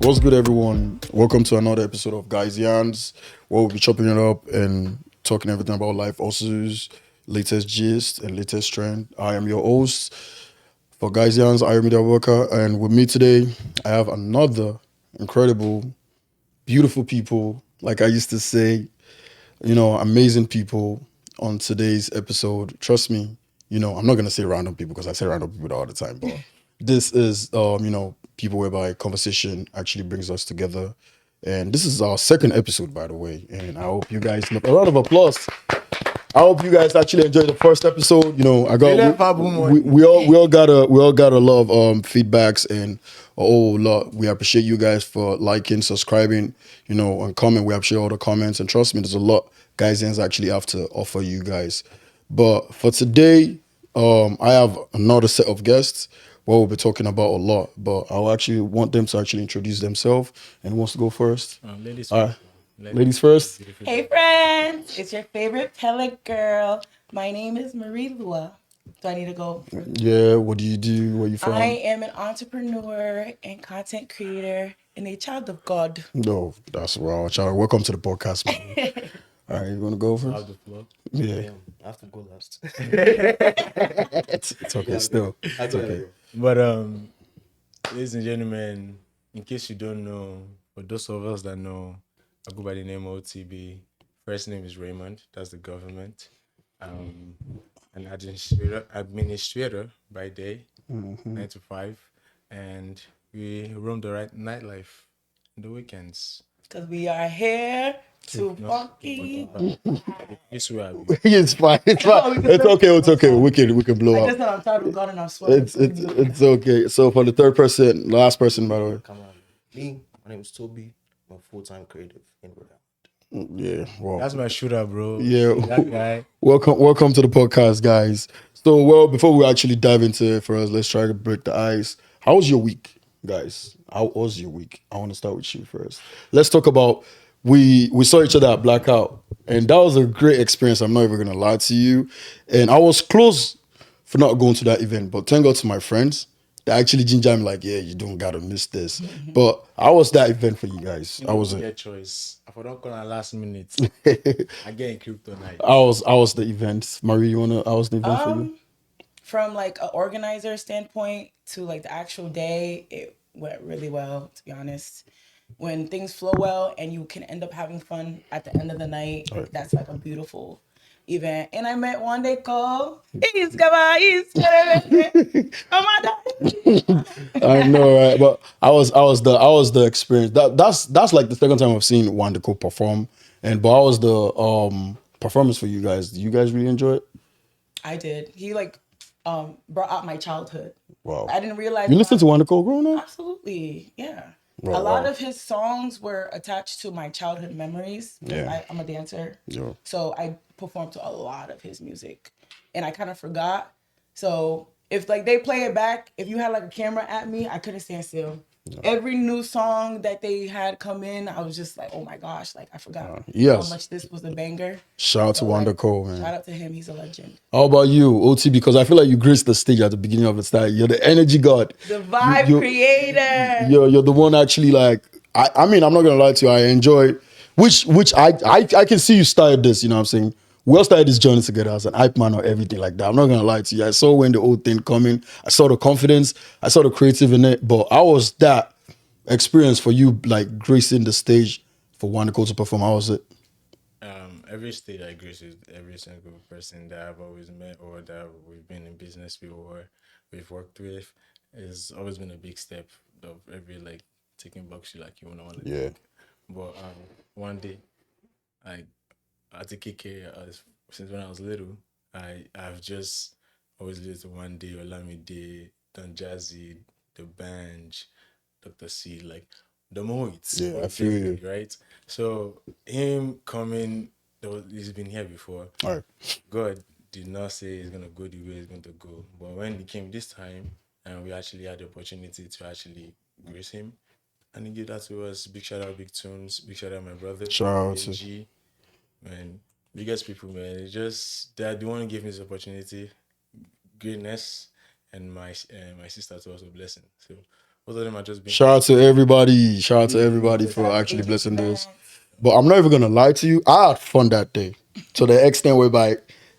What's good, everyone? Welcome to another episode of Guys Yans, where we'll be chopping it up and talking everything about life, also latest gist and latest trend. I am your host for Guys Yans, I am Media Worker, and with me today, I have another incredible, beautiful people, like I used to say, amazing people on today's episode. Trust me, I'm not gonna say random people because I say random people all the time, but this is people whereby conversation actually brings us together. And this is our second episode, by the way. And I hope you guys a round of applause. I hope you guys actually enjoyed the first episode. I got we all got a lot of feedbacks and a whole lot. We appreciate you guys for liking, subscribing, and comment. We appreciate all the comments and trust me, there's a lot guys ends actually have to offer you guys. But for today, I have another set of guests where we'll be talking about a lot. But I'll actually want them to actually introduce themselves. And who wants to go first? Ladies All first. right. Ladies first. Hey friends, it's your favorite pellet girl. My name is Marie Lua. Do I need to go? Yeah, what do you do? Where you from? I am an entrepreneur and content creator and a child of God. No, that's wrong. Child, welcome to the podcast, man. All right, you want to go Have first? the floor. Yeah, I have to go last. it's okay. Still, it's okay. But ladies and gentlemen, in case you don't know, for those of us that know, I go by the name OTB. First name is Raymond. That's the government. An administrator by day, 9 to 5, and we roam the right nightlife in the weekends. Because we are here to funky. This way I be. It's fine. It's fine. It's okay. It's okay. We can blow I up. just said I'm tired of God and I'm sweating. It's okay. So for the third person, last person, by the way. Come on. Me, my name is Toby. I'm a full-time creative in Rhode Island. Yeah. Well. That's my shooter, bro. Yeah. That guy. Welcome to the podcast, guys. So, before we actually dive into it, first, let's try to break the ice. How was your week, guys? How was your week? I want to start with you first. Let's talk about we saw each other at Blackout, and that was a great experience. I'm not even gonna lie to you, and I was close for not going to that event, but thank God to my friends. They actually ginger me like, yeah, you don't gotta miss this. But I was that event for you guys. I was Get choice. If I don't call at last minute, I get in kryptonite. I was the event. Marie, I was the event for you? From like an organizer standpoint to like the actual day, it went really well, to be honest. When things flow well and you can end up having fun at the end of the night, that's like a beautiful event. And I met Wande Cole. I know, right? But I was the experience. That's like the second time I've seen Wande Cole perform. But I was the performance for you guys. Do you guys really enjoy it? I did. He like brought out my childhood. Wow. I didn't realize You listened to Wande Cole growing up? Absolutely, yeah. Wow, a lot wow. of his songs were attached to my childhood memories. Yeah. I'm a dancer, Yeah. so I performed to a lot of his music, and I kind of forgot. So if like they play it back, if you had like a camera at me, I couldn't stand still. Every new song that they had come in, I was just like, oh my gosh, like I forgot yes. how much this was a banger. Shout out to Wande Cole, man. Shout out to him, he's a legend. How about you, OT? Because I feel like you graced the stage at the beginning of the style. You're the energy god. The vibe creator. You're the one actually like I mean, I'm not gonna lie to you, I enjoy which I can see you started this, you know what I'm saying? We all started this journey together as an hype man or everything like that. I'm not gonna lie to you. I saw when the whole thing coming, I saw the confidence, I saw the creative in it, but I was that experience for you like gracing the stage for Wande Cole to perform. How was it? Every stage I grace with every single person that I've always met or that we've been in business with or we've worked with has always been a big step of every like taking box you like you want to Yeah. take. But one day, I take care since when I was little. I've just always lived to one day Olamide, Don Jazzy, The Banj, Dr. C, like the Moits. Yeah, I feel you. Right? So him coming, he's been here before. All right. God did not say he's gonna go the way he's going to go. But when he came this time and we actually had the opportunity to actually grace him, and he gave that to us. Big shout out, Big Tunes, big shout out my brother, Shout out to AG, man. Biggest people, man. It's just that the one who gave me this opportunity, greatness, and my sister to also blessing. So Both of them are just being. Shout out to everybody. Shout out to everybody for actually blessing this. But I'm not even gonna lie to you. I had fun that day to the extent whereby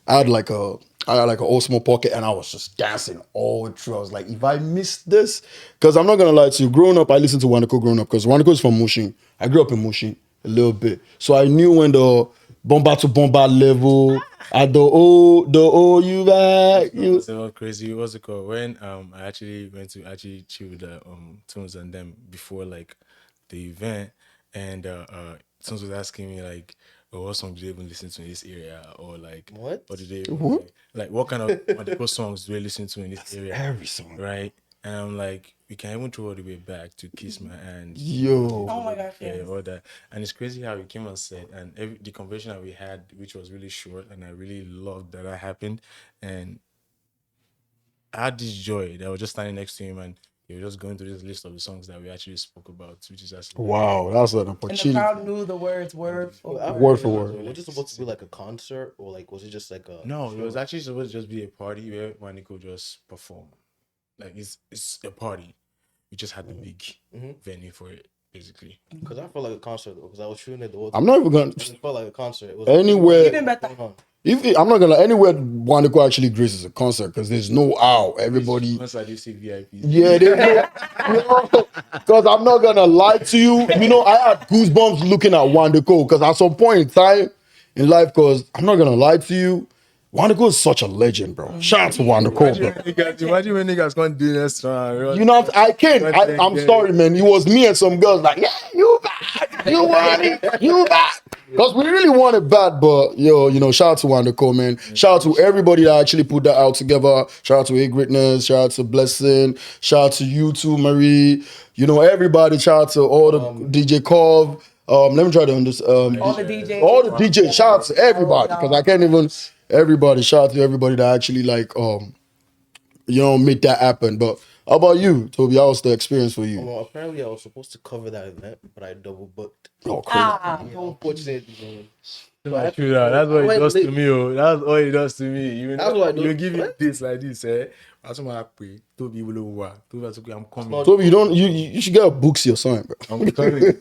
I had like a Osmo Pocket and I was just dancing all through. I was like, if I miss this, because I'm not gonna lie to you. Growing up, I listened to Wanako growing up because Wanako is from Mushin. I grew up in Mushin a little bit, so I knew when the bomba to bomba level at the you back you. It was crazy. What's it called? When I actually went to actually chill the Tunes and them before like the event, and Tunes was asking me like, oh, what song do they even listen to in this area, or like What? do they like what kind of Wanako songs do they listen to in this area? Every song. Right? And I'm like, we can even throw all the way back to Kiss My Hand. Yo. Oh my gosh, Yeah, yes. all that. And it's crazy how he came on set and the conversation that we had, which was really short, and I really loved that happened. And I had this joy that I was just standing next to him and he was just going through this list of the songs that we actually spoke about, which is actually Wow, that's an And the opportunity. crowd knew the words word for word. Word for word. Was it supposed to be like a concert, or like was it just like a? No, it was actually supposed to just be a party where Waniko just perform. Like it's a party. We just had the big venue for it, basically. Because I felt like a concert though, because I was shooting it the whole I'm not even gonna It felt like a concert. It was anywhere. Even better. I'm not gonna anywhere Wanako actually graces a concert because there's no how everybody. Once I do see VIP. Yeah, because I'm not gonna lie to you. You know, I had goosebumps looking at Wanako because at some point in time in life, because I'm not gonna lie to you, Wanako is such a legend, bro. Shout out to Wanako, bro. Imagine when niggas can't do this. You know, I can't. I'm sorry, man. It was me and some girls like, yeah, you back, you want it, you back. Because we really want it bad, but yo, you know, shout out to Wanako, man. Shout out to everybody that actually put that out together. Shout out to A Greatness, shout out to Blessing, shout out to you too, Marie. You know, everybody, shout out to all the DJ Cov. Let me try to understand. All the DJs. All the DJs, shout out to everybody, because I can't even. Everybody, shout out to everybody that actually like make that happen. But how about you, Toby? How was the experience for you? Well, apparently I was supposed to cover that event, but I double booked. Oh, crazy. Unfortunately, True, that's what it does to me. Oh, that's all it does to me. You That's what I do. You give it this like this, eh? That's what I pray. Toby will over. I'm coming. Toby, you should get a books your son, bro. I'm coming.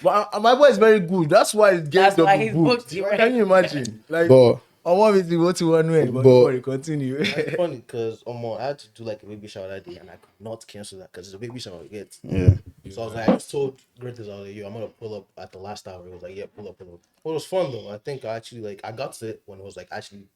But my boy is very good. That's why it gets That's why double he's booked. booked you, right? Can you imagine? Like, But I want it to go to one way, but before you continue. it's funny because I had to do like a baby shower that day, and I could not cancel that because it's a baby shower. Get yeah. So I was like, I just told Greatness, I was like, yo, I'm gonna pull up at the last hour. It was like, yeah, pull up. Well, it was fun though. I think I actually I got to it when it was like actually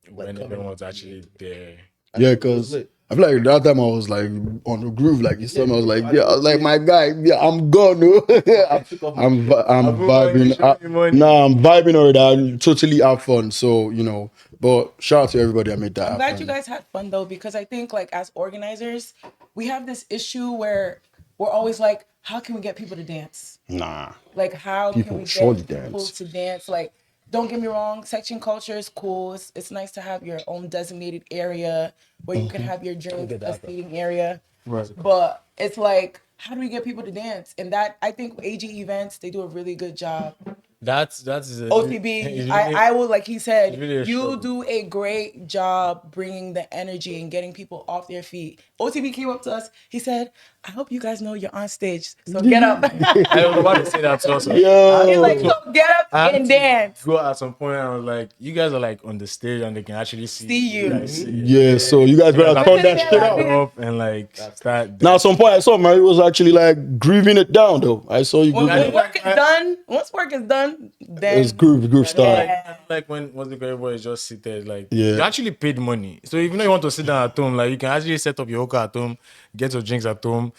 When everyone was actually there. Yeah, because I feel like that time I was like on the groove, like you said, I was like, my guy, yeah, I'm gone. No? I'm vibing. I'm vibing already. I totally have fun. So, you know, but shout out to everybody that made that I'm happen. glad you guys had fun though, because I think like as organizers, we have this issue where we're always like, how can we get people to dance? Nah. Like how People can we surely get people dance. to dance? Like, don't get me wrong, section culture is cool. It's nice to have your own designated area where you can have your drinks, a seating area. Right. But it's like, how do we get people to dance? And that, I think AG events, they do a really good job. That's OTB, I will, like he said, really a you struggle. do a great job bringing the energy and getting people off their feet. OTB came up to us. He said, I hope you guys know you're on stage. So get up. I was about to say that also. He's like, so get up I had and to dance. Go at some point, I was like, you guys are like on the stage and they can actually See you. guys see it. Yeah, so you guys better turn that shit out. Up and like start. Now, at some point, I saw Mary was actually like grooving it down, though. I saw you grooving When it. once work is done, then It's groove style. Like when what's the great boy is just seated, like Yeah. you actually paid money. So if you know you want to sit down at home, like you can actually set up your hookah at home, get your drinks at home,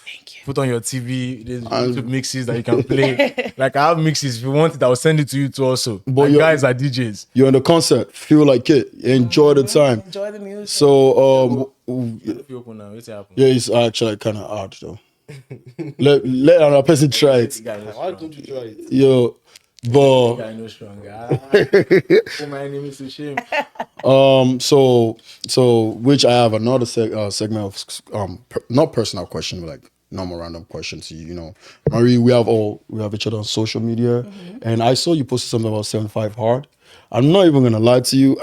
put on your TV, there's YouTube mixes that you can play. Like I have mixes. If you want it, I'll send it to you too also. But Like, you're- guys are DJs. You're in the concert, feel like it, enjoy the time. enjoy the music. So, If you open now, what's happen? yeah, it's actually kind of hard, though. let another person try it. Why don't you try it? Yo, but I know stronger. Put my enemies to shame. so which I have another segment of not personal question, but like normal random questions to you. You know, Marie, we have each other on social media, and I saw you posted something about 75 Hard. I'm not even gonna lie to you.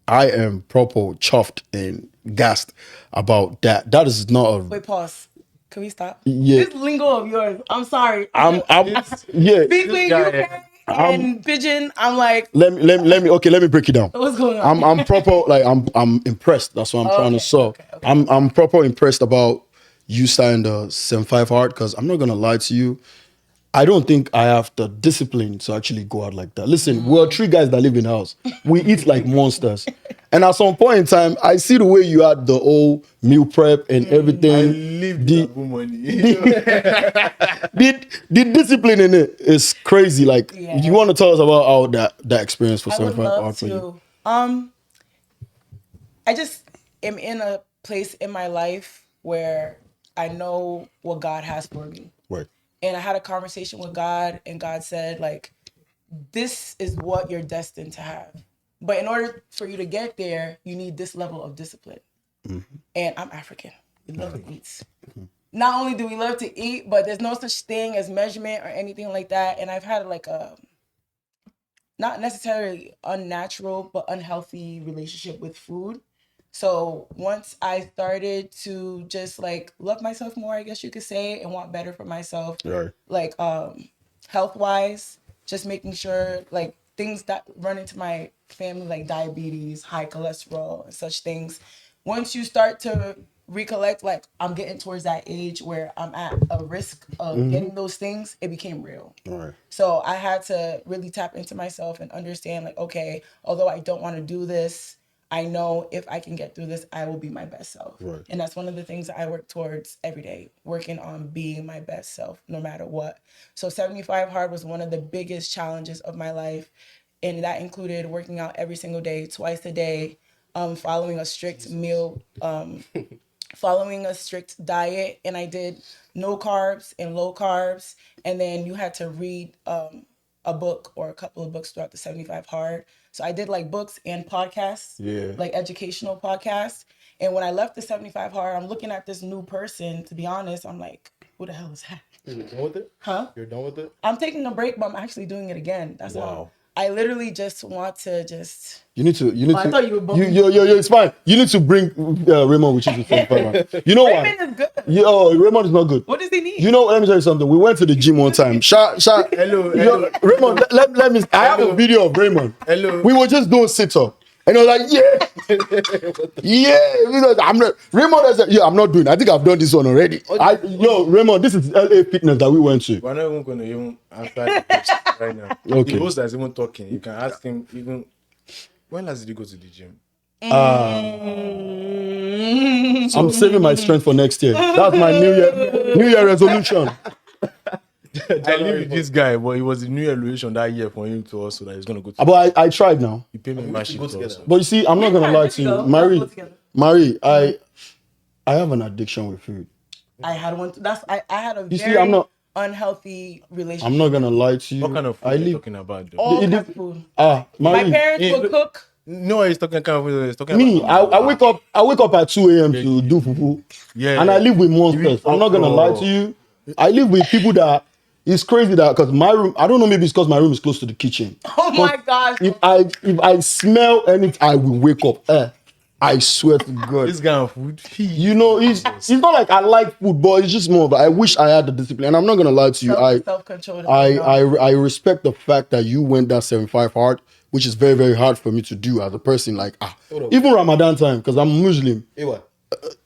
I am proper chuffed and gassed about that. That is not a Wait, pause. Can we stop? Yeah. This lingo of yours. I'm sorry. I'm yeah. Between guy, UK and Pigeon, I'm like, Let me break it down. what's going on? I'm proper, like I'm impressed. That's what I'm trying to say. okay. I'm proper impressed about you starting the 75 hard, because I'm not gonna lie to you. I don't think I have the discipline to actually go out like that. Listen, we're 3 guys that live in the house. We eat like monsters. And at some point in time, I see the way you had the whole meal prep and I everything. live The- the money. the discipline in it is crazy. Like, Yeah. you want to tell us about how that experience for I would 75 love hard for you? to. I just am in a place in my life where I know what God has for me. Right. And I had a conversation with God, and God said, like, this is what you're destined to have. But in order for you to get there, you need this level of discipline. And I'm African. We love to eat. Not only do we love to eat, but there's no such thing as measurement or anything like that. And I've had like a not necessarily unnatural, but unhealthy relationship with food. So once I started to just like love myself more, I guess you could say, and want better for myself, Right. like health wise, just making sure like things that run into my family, like diabetes, high cholesterol, and such things. Once you start to recollect, like I'm getting towards that age where I'm at a risk of getting those things, it became real. Right. So I had to really tap into myself and understand, like, okay, although I don't want to do this, I know if I can get through this, I will be my best self. Right. And that's one of the things that I work towards every day, working on being my best self, no matter what. So 75 hard was one of the biggest challenges of my life. And that included working out every single day, twice a day, following a strict meal, following a strict diet. And I did no carbs and low carbs. And then you had to read a book or a couple of books throughout the 75 hard. So I did like books and podcasts, Yeah. like educational podcasts. And when I left the 75 hard, I'm looking at this new person, to be honest, I'm like, who the hell is that? You're done with it? Huh? You're done with it? I'm taking a break, but I'm actually doing it again. That's Wow. all. I literally just want to just... You need to. I thought you were bumping. Yo, it's fine. You need to bring Raymond with you to 75 hard. You know why? Raymond is good. Yo, Raymond is not good. What does he need? You know, let me tell you something. We went to the gym one time. Hello. Raymond, let me. I have a video of Raymond. Hello. We were just doing sit up, and I was like, yeah, because I'm not. Raymond has said, I'm not doing. I think I've done this one already. Raymond, this is LA Fitness that we went to. We're not even going to even answer the question right now. Okay. The host that's even talking, you can ask him even, when last did you go to the gym? I'm saving my strength for next year. That's my New Year resolution. I live with this guy, but it was a new resolution that year for him to also that he's going to go to. But I tried now. You pay me membership go to together. also. But you see, I'm not gonna lie to you, Go Marie. together. Marie, I have an addiction with food. I had one. I had a You see, very I'm not- unhealthy relationship. I'm not gonna lie to you. What kind of food I are you live. talking about, though? all It- kinds of food. My My parents Yeah, would cook. No, he's talking kind of food. He's talking Me, about. I wake up at 2 a.m. to do fufu. Yeah. And I live with monsters. I'm not gonna lie to you. I live with people that it's crazy that because my room, I don't know, maybe it's because my room is close to the kitchen. Oh my gosh. If I smell anything, I will wake up. I swear to God. This guy of food. You know, it's not like I like food, but it's just more of I wish I had the discipline. And I'm not gonna lie to you. Self-control. I respect the fact that you went that 75 hard, which is very, very hard for me to do as a person. Like Hold up. even Ramadan time, because I'm Muslim. Anyway,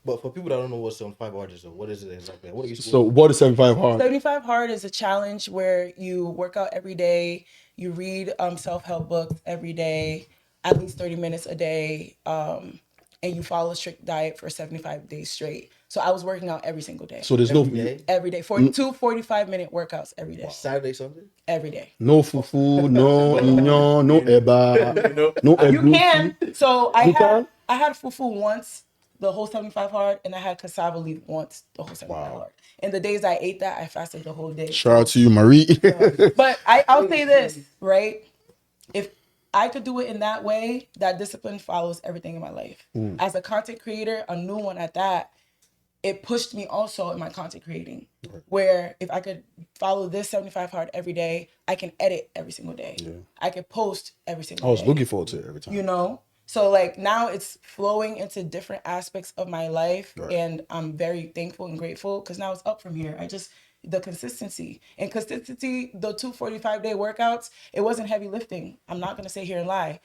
but for people that don't know what 75 hard is, what is it exactly? What are you So what is 75 hard? 75 hard is a challenge where you work out every day. You read self-help books every day, at least 30 minutes a day, and you follow a strict diet for 75 days straight. So I was working out every single day. So there's Every day? Every day. 45-minute workouts every day. Saturday, Sunday? Every day. No fufu, no inyo, no eba, no You egusi. can. So You can? I had fufu once, the whole 75 hard, and I had cassava leaf once, the whole 75 hard. And the days I ate that, I fasted the whole day. Shout out to you, Marie. But I'll say this, right? If I could do it in that way, that discipline follows everything in my life. As a content creator, a new one at that, it pushed me also in my content creating. Where if I could follow this 75 hard every day, I can edit every single day. I could post every single I was day. looking forward to it every time. You know? So like now it's flowing into different aspects of my life, Right. and I'm very thankful and grateful because now it's up from here. The consistency, the 245-day workouts, it wasn't heavy lifting. I'm not gonna sit here and lie.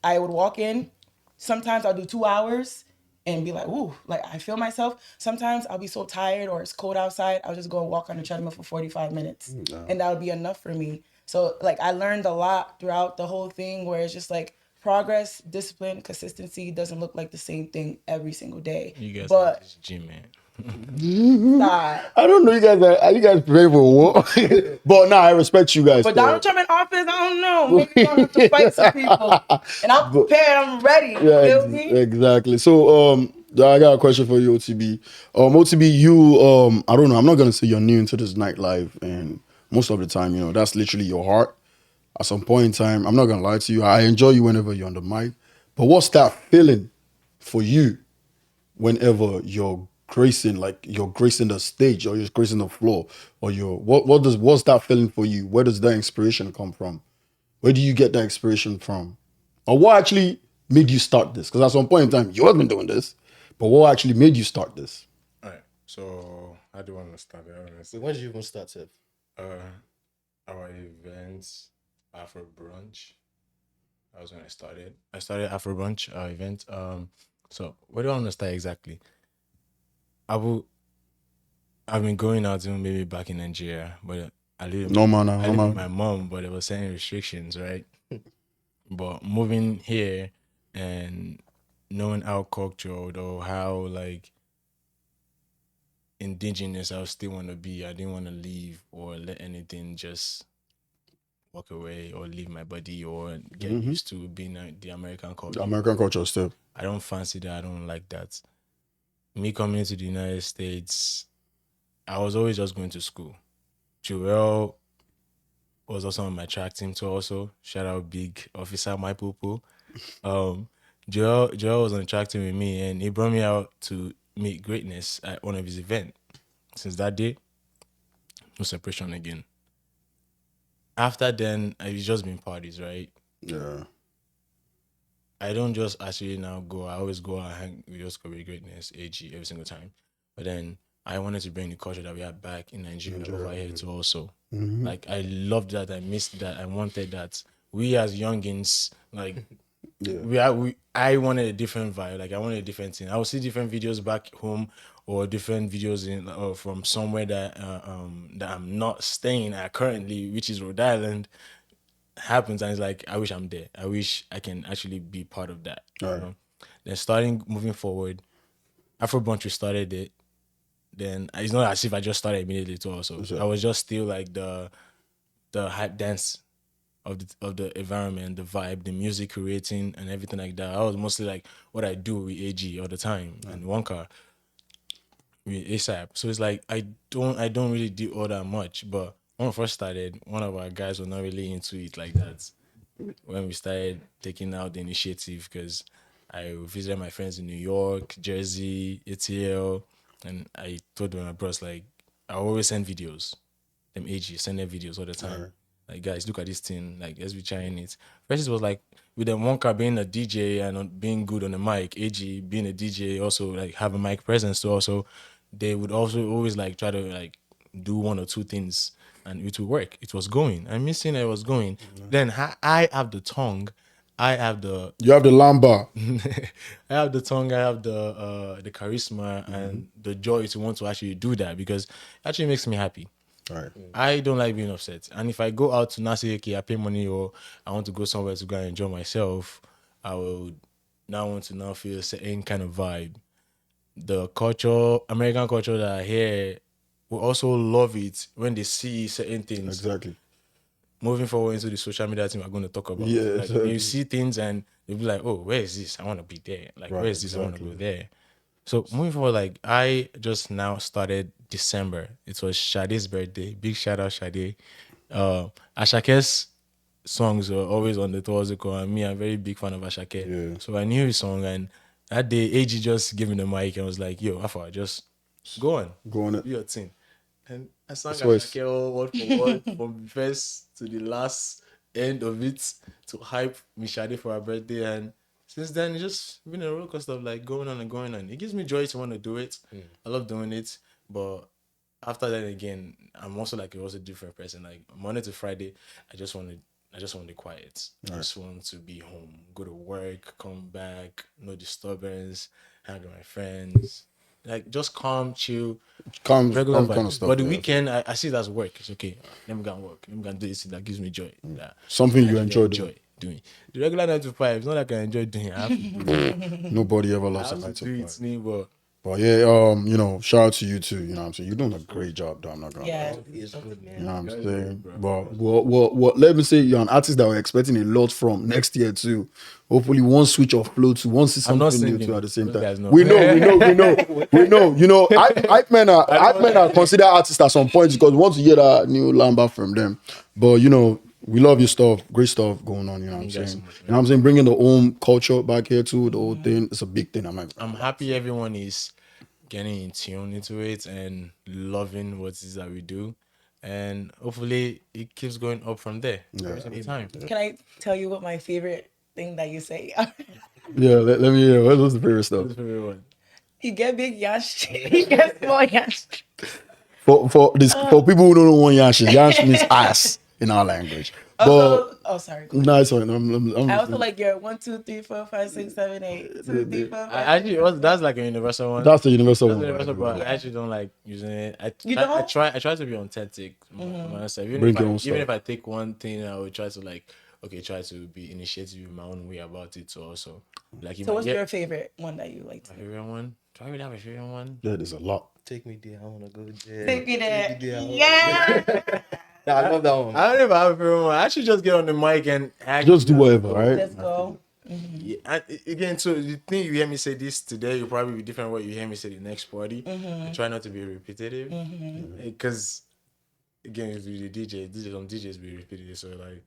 I would walk in, sometimes I'll do 2 hours and be like, ooh, like I feel myself. Sometimes I'll be so tired or it's cold outside, I'll just go and walk on the treadmill for 45 minutes. And that would be enough for me. So like I learned a lot throughout the whole thing where it's just like progress, discipline, consistency doesn't look like the same thing every single day. You guys are But just gym, man. stop. I don't know, are you guys prepared for war? But nah, I respect you guys. But Donald Trump in office, I don't know. Maybe we're gonna have to fight some people. And I'm prepared, I'm ready. You feel me? Exactly. So I got a question for you, OTB. OTB, you I don't know, I'm not gonna say you're new into this nightlife, and most of the time, you know, that's literally your heart. At some point in time, I'm not gonna lie to you, I enjoy you whenever you're on the mic. But what's that feeling for you whenever you're gracing the stage, or you're gracing the floor, or what's that feeling for you? Where does that inspiration come from? Where do you get that inspiration from? Or what actually made you start this? Because at some point in time, you have been doing this, but what actually made you start this? All right. So how do you want to start it? Honestly, So when did you even start, Tiff? Our events, Afro Brunch. That was when I started. I started Afro Brunch, our event. So where do I want to start exactly? I've been going out even maybe back in Nigeria, but I live No man, I no live with man. my mom, but there were certain restrictions, right? But moving here and knowing how cultured or how like indigenous I still want to be, I didn't want to leave or let anything just walk away or leave my body or get used to being the American culture. The American culture still. I don't fancy that. I don't like that. Me coming to the United States, I was always just going to school. Joel was also on my track team too. Also, shout out big officer my poo. Joel was on the track team with me, and he brought me out to meet greatness at one of his events. Since that day, no separation again. After then, it's just been parties, right? Yeah. I don't just actually now go. I always go out and hang with just with greatness, AG every single time. But then I wanted to bring the culture that we had back in Nigeria over here too. Also, like I loved that. I missed that. I wanted that. We as youngins, like I wanted a different vibe. Like I wanted a different thing. I would see different videos back home or different videos in or from somewhere that I'm not staying at currently, which is Rhode Island. Happens and it's like I wish I'm there. I wish I can actually be part of that. Right. You know? Then starting moving forward, Afro Brunch we started it. Then it's not as if I just started immediately too. Also, I was just still like the hype dance of the environment, the vibe, the music creating and everything like that. I was mostly like what I do with AG all the time and Wonka with ASAP. So it's like I don't really do all that much. But when I first started, one of our guys was not really into it like that. When we started taking out the initiative, because I visited my friends in New York, Jersey, ATL, and I told my bros like I always send videos. Them AG send them videos all the time. Like guys, look at this thing. Like let's be trying it. First it was like with them Wonka being a DJ and being good on the mic, AG being a DJ, also like have a mic presence. So also they would also always like try to like do one or two things and it would work. It was going. I'm missing it was going. Then I have the tongue. I have the You have the lamba. I have the tongue, I have the charisma and the joy to want to actually do that because it actually makes me happy. Right. I don't like being upset. And if I go out to now say, okay, I pay money or I want to go somewhere to go and enjoy myself, I will now want to now feel a certain kind of vibe. The culture, American culture that I hear will also love it when they see certain things. Exactly. Moving forward into the social media thing we're going to talk about. Yeah, Like exactly. you see things and you'll be like, oh, where is this? I want to be there. Like, Right, where is this? I want to exactly. go there. So moving forward, like I just now started December. It was Sade's birthday. Big shout out Sade. Ashake's songs were always on the Towazuko, and me, I'm a very big fan of Ashake. Yeah. So I knew his song, and that day, AG just gave me the mic and was like, "Yo, Afa, just go on, Go on it. do your thing." And I sang That's why it's- Ashake all word for word from first to the last end of it to hype Mishade for her birthday, and since then it's just been a roller coaster of like going on and going on. It gives me joy to want to do it. I love doing it, but after that again, I'm also like a different person. Like Monday to Friday, I just want the quiet. I just want to be home, go to work, come back, no disturbance, hang with my friends. Like just calm, chill, regular Calm vibe. kind of stuff. But the yeah. weekend, I see it as work. It's okay. Let me go and work. Let me go and do this thing that gives me joy. That Something you I enjoy doing. doing. The regular 9 to 5, it's not like I enjoy doing it. I have to do it. Nobody ever I loves a have night to to do five. it, but But yeah, you know, shout out to you too. You know what I'm saying? You're doing a great job, though. I'm not gonna Yeah. lie. It's good, man. You know what I'm Guys, saying? bro. But what let me say, you're an artist that we're expecting a lot from next year too. Hopefully one switch of flow to one see I'm not something new singing. too at the same Those time. guys know. We know. You know, hype men are considered artists at some point because we want to hear that new lamba from them. But you know, we love your stuff, great stuff going on, you know what I'm Thank you saying? guys so much, man. You know what I'm saying? Bringing the home culture back here too, the whole thing, it's a big thing. I'm happy everyone is getting in tune into it and loving what it is that we do. And hopefully it keeps going up from there every single time. Can I tell you what my favorite thing that you say? Yeah, let me hear. What's the favorite stuff? That's everyone. You get big yash. You get small yash. For people who don't know what yash means ass in our language. But Also, oh sorry. no, it's fine. I'm I also like your 1, 2, 3, 4, 5, 6, 7, 8. 2, 3, 4, 5. That's like a universal one. that's the universal That's one. universal, right? but I actually don't like using it. You I don't? try to be authentic myself. Bring your own Even if stuff. I take one thing, I would try to try to be initiative in my own way about it. So also, like, So what's your favorite one that you like to do? favorite one? Do I really have a favorite one? Yeah, there's a lot. Take me there. I wanna go there. Take me there. there, I wanna- Yeah. Nah, I love that one. I don't know if I have a favorite one. I should just get on the mic and act. Just do whatever, right? Let's go. Yeah, and again, so the thing you hear me say this today, you'll probably be different what you hear me say the next party. I try not to be repetitive because again, with the some DJs be repetitive. So like,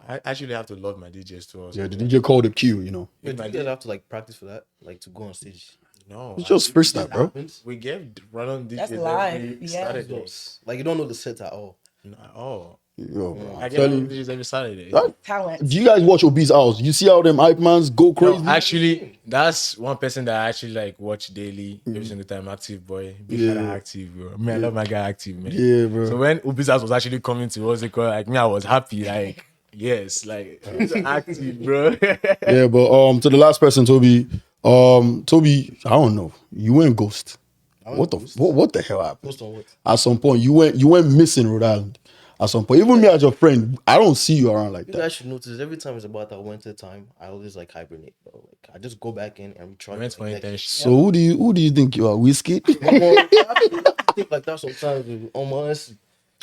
I actually have to love my DJs too. Also. Yeah, the DJ called the queue, you know. Wait, do you guys have to like practice for that? Like to go on stage? No, It's just freestyle, bro. Happens? we gave random DJs That's live, every yeah. Saturday. Like you don't know the set at all. Not at all. Yo, bro, I I'm get random telling you. DJs every Saturday. Talent. Do you guys watch Obese House? You see how them hype mans go crazy? No, actually, that's one person that I actually like watch daily every single time. Active boy, big Yeah. shout out Active, bro. Man, I love my guy Active, man. Yeah, bro. So when Ubizas was actually coming to what's it called, like me, I was happy. Like, yes, like he's Active, bro. Yeah, but to the last person, Toby. Toby, I don't know. You went ghost. What the hell happened? Post on what? At some point, you went missing, Rhode Island. At some point, even me as your friend, I don't see you around like You that. guys should notice every time it's about that winter time, I always like hibernate, bro. Like I just go back in and try. I went for internship. So who do you think you are? Whiskey? I think like that sometimes. Dude. Honest,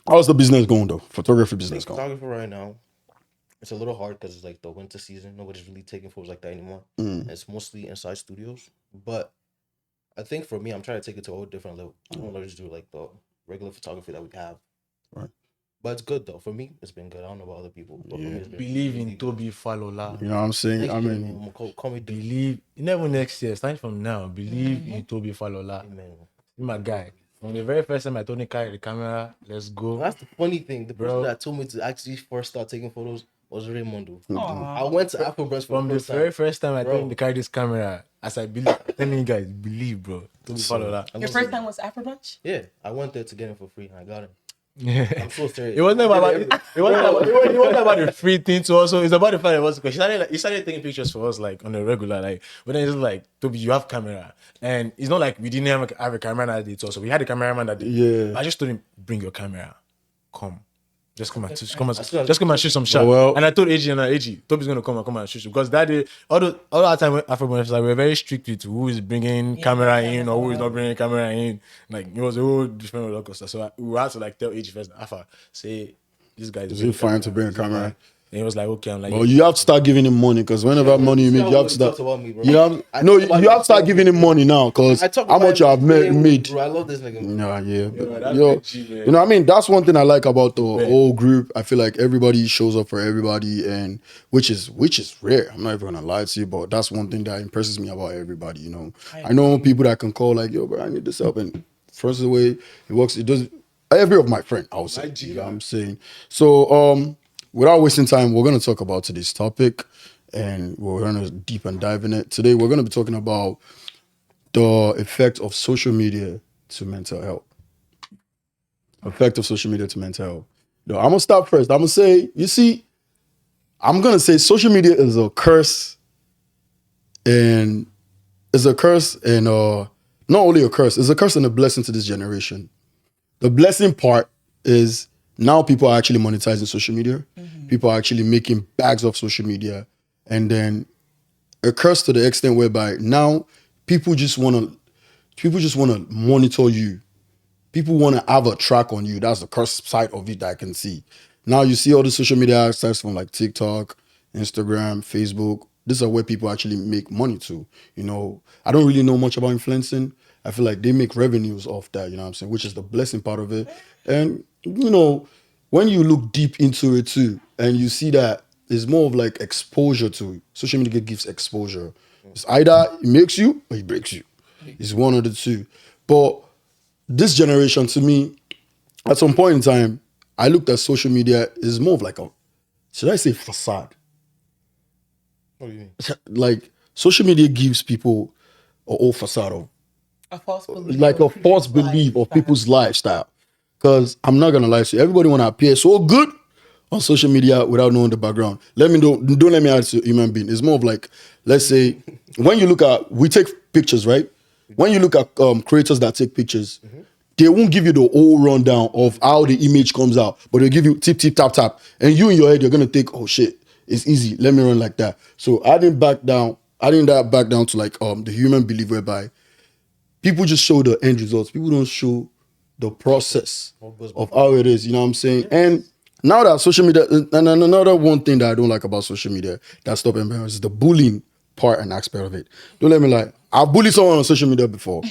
How's the business going though? Photography business going? photographer right now, it's a little hard because it's like the winter season. Nobody's really taking photos like that anymore. It's mostly inside studios. But I think for me, I'm trying to take it to a whole different level. I don't want to just do like the regular photography that we have. Right. But it's good though. For me, it's been good. I don't know about other people. But for me, it's been Believe really in Toby Falola. You know what I'm saying? Thank I you, mean, man. I'm gonna call me the Believe, never next year, starting from now, believe in Toby Falola. man. He's my guy. From the very first time I told him carry the camera, let's go. That's the funny thing. The person Bro. that told me to actually first start taking photos was Raymondo. Aw. I went to Afrobreast for From the the first very time. first time I Bro. told him to carry this camera, as I believe, I'm telling you guys, believe, bro. Toby Falola. I Your know- first time was Afro Brunch? Yeah, I went there to get him for free and I got him. I'm it so serious. wasn't about it wasn't about the free thing too. Also, it's about the fact that it was because he started taking pictures for us like on a regular, like. But then it's like, Toby, you have camera, and it's not like we didn't have a camera that day. Also, we had a cameraman that day. Yeah. I just told him, bring your camera, come. Just come and still- just come and shoot some shots. Oh, well. And I told AG Toby's gonna come and shoot because that day, all that time Afro like, we were very strict with who is bringing camera in or who is not bringing camera in. Like it was a whole different roller coaster. So we had to like tell AG first, Alpha, say this guy is it fine to bring a camera? And he was like, okay, I'm like, Well, you have to start giving him money because whenever money you make, you have to start. About me, bro. You have I no, talk about you have him to start so giving him money now because I talk how about much you have him way, made. Bro, I love this nigga. Nah, yeah, but, that's yo, the G, man. you know, what I mean, that's one thing I like about the whole group. I feel like everybody shows up for everybody, and which is rare. I'm not even gonna lie to you, but that's one thing that impresses me about everybody. You know, I know people that can call like, yo, bro, I need this help, and first the way it works, it does. Every of my friend, I would say, you know what I'm saying. So, without wasting time, we're gonna talk about today's topic, and we're going to deep and dive in it. Today, we're going to be talking about the effect of social media to mental health. Effect of social media to mental health. No, I'm going to start first. I'm going to say, I'm going to say social media is a curse, and not only a curse, it's a curse and a blessing to this generation. The blessing part is now people are actually monetizing social media. People are actually making bags of social media. And then a curse to the extent whereby now people just want to monitor you. People want to have a track on you. That's the curse side of it that I can see. Now you see all the social media sites from like TikTok, Instagram, Facebook. These are where people actually make money to. I don't really know much about influencing. I feel like they make revenues off that, you know what I'm saying, which is the blessing part of it. And, when you look deep into it too, and you see that it's more of like exposure to it. Social media gives exposure. It's either it makes you or it breaks you. It's one of the two. But this generation, to me, at some point in time, I looked at social media is more of like should I say facade? What do you mean? Like social media gives people a whole facade of A false belief. like a false belief of people's lifestyle. Because I'm not gonna lie to you, everybody wanna appear so good on social media without knowing the background. Don't let me add to human being. It's more of like, let's say, when you look at we take pictures, right? When you look at creators that take pictures, they won't give you the whole rundown of how the image comes out, but they'll give you tip, tip, tap, tap. And you in your head, you're gonna think, oh shit, it's easy. Let me run like that. So adding that back down to like the human belief whereby people just show the end results. People don't show the process of how it is. You know what I'm saying? And now that social media, and another one thing that I don't like about social media that stop embarrassing is the bullying part and aspect of it. Don't let me lie. I've bullied someone on social media before,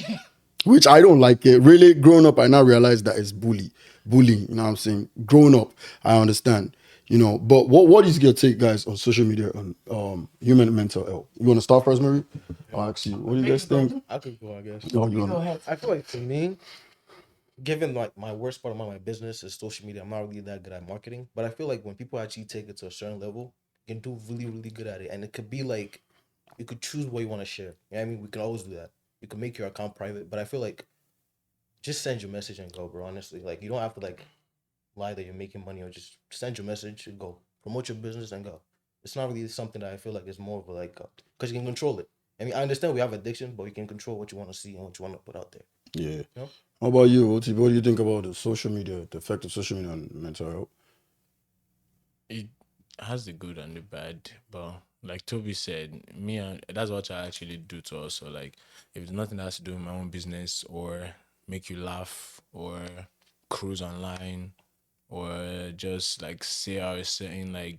which I don't like it. Really, growing up, I now realize that it's bullying. You know what I'm saying? Growing up, I understand. But what is your take, guys, on social media and human mental health? You want to start first, Marie? I'll ask you. What do you guys think? I could go, I guess. No, you Go want ahead. I feel like for me, given like my worst part of my business is social media, I'm not really that good at marketing. But I feel like when people actually take it to a certain level, you can do really, really good at it. And it could be like you could choose what you want to share. You know what I mean? We can always do that. You can make your account private, but I feel like just send your message and go, bro. Honestly, like you don't have to like lie that you're making money or just send your message and go. Promote your business and go. It's not really something that I feel like is more of a like because you can control it. I mean, I understand we have addiction, but you can control what you want to see and what you want to put out there. Yeah. Yep. How about you, Oti? What do you think about the social media, the effect of social media on mental health? It has the good and the bad, but like Toby said, that's what I actually do to also like if it's nothing that has to do with my own business or make you laugh or cruise online or just like say a certain like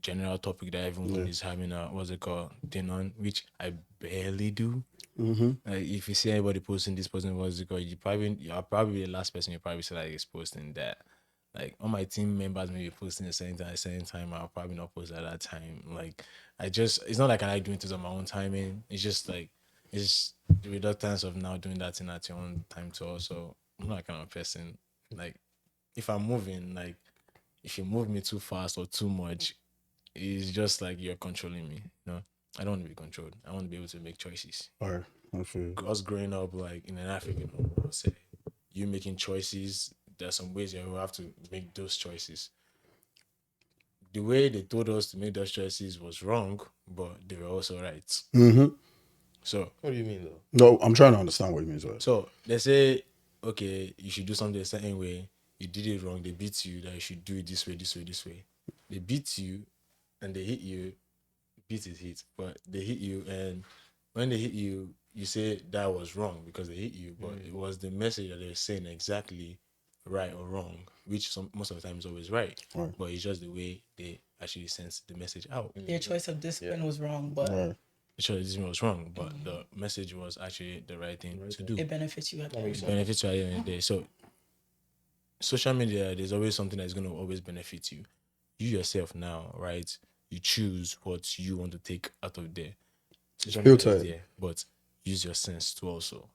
general topic that everyone is having a what's it called thing on, which I barely do. Like if you see anybody posting this, posting what's it called, you're probably the last person you probably see like is posting that. Like all my team members may be posting at the same time, I'll probably not post at that time. Like it's not like I like doing things on my own timing. It's just like it's the reluctance of now doing that thing at your own time too. Also, I'm not that kind of person. Like if I'm moving, like if you move me too fast or too much, it's just like you're controlling me. I don't want to be controlled. I want to be able to make choices. All right. I feel you. Us growing up like in an African home, I would say you making choices, there's some ways you have to make those choices. The way they told us to make those choices was wrong, but they were also right. So What do you mean though? No, I'm trying to understand what you mean. So they say, okay, you should do something a certain way. You did it wrong. They beat you that you should do it this way, this way, this way. They beat you and they hit you. Beat is hit, but they hit you, and when they hit you, you say that was wrong because they hit you, but it was the message that they're saying exactly right or wrong, which most of the time is always right. But it's just the way they actually send the message out. Their choice of discipline was wrong, but Right. Sure, this was wrong, but the message was actually the right thing to do. it benefits you at the end. Benefits you at the end of the day. So social media, there's always something that's going to always benefit you. You yourself now, right? You choose what you want to take out of there. Social media is Filter. there, but use your sense to also.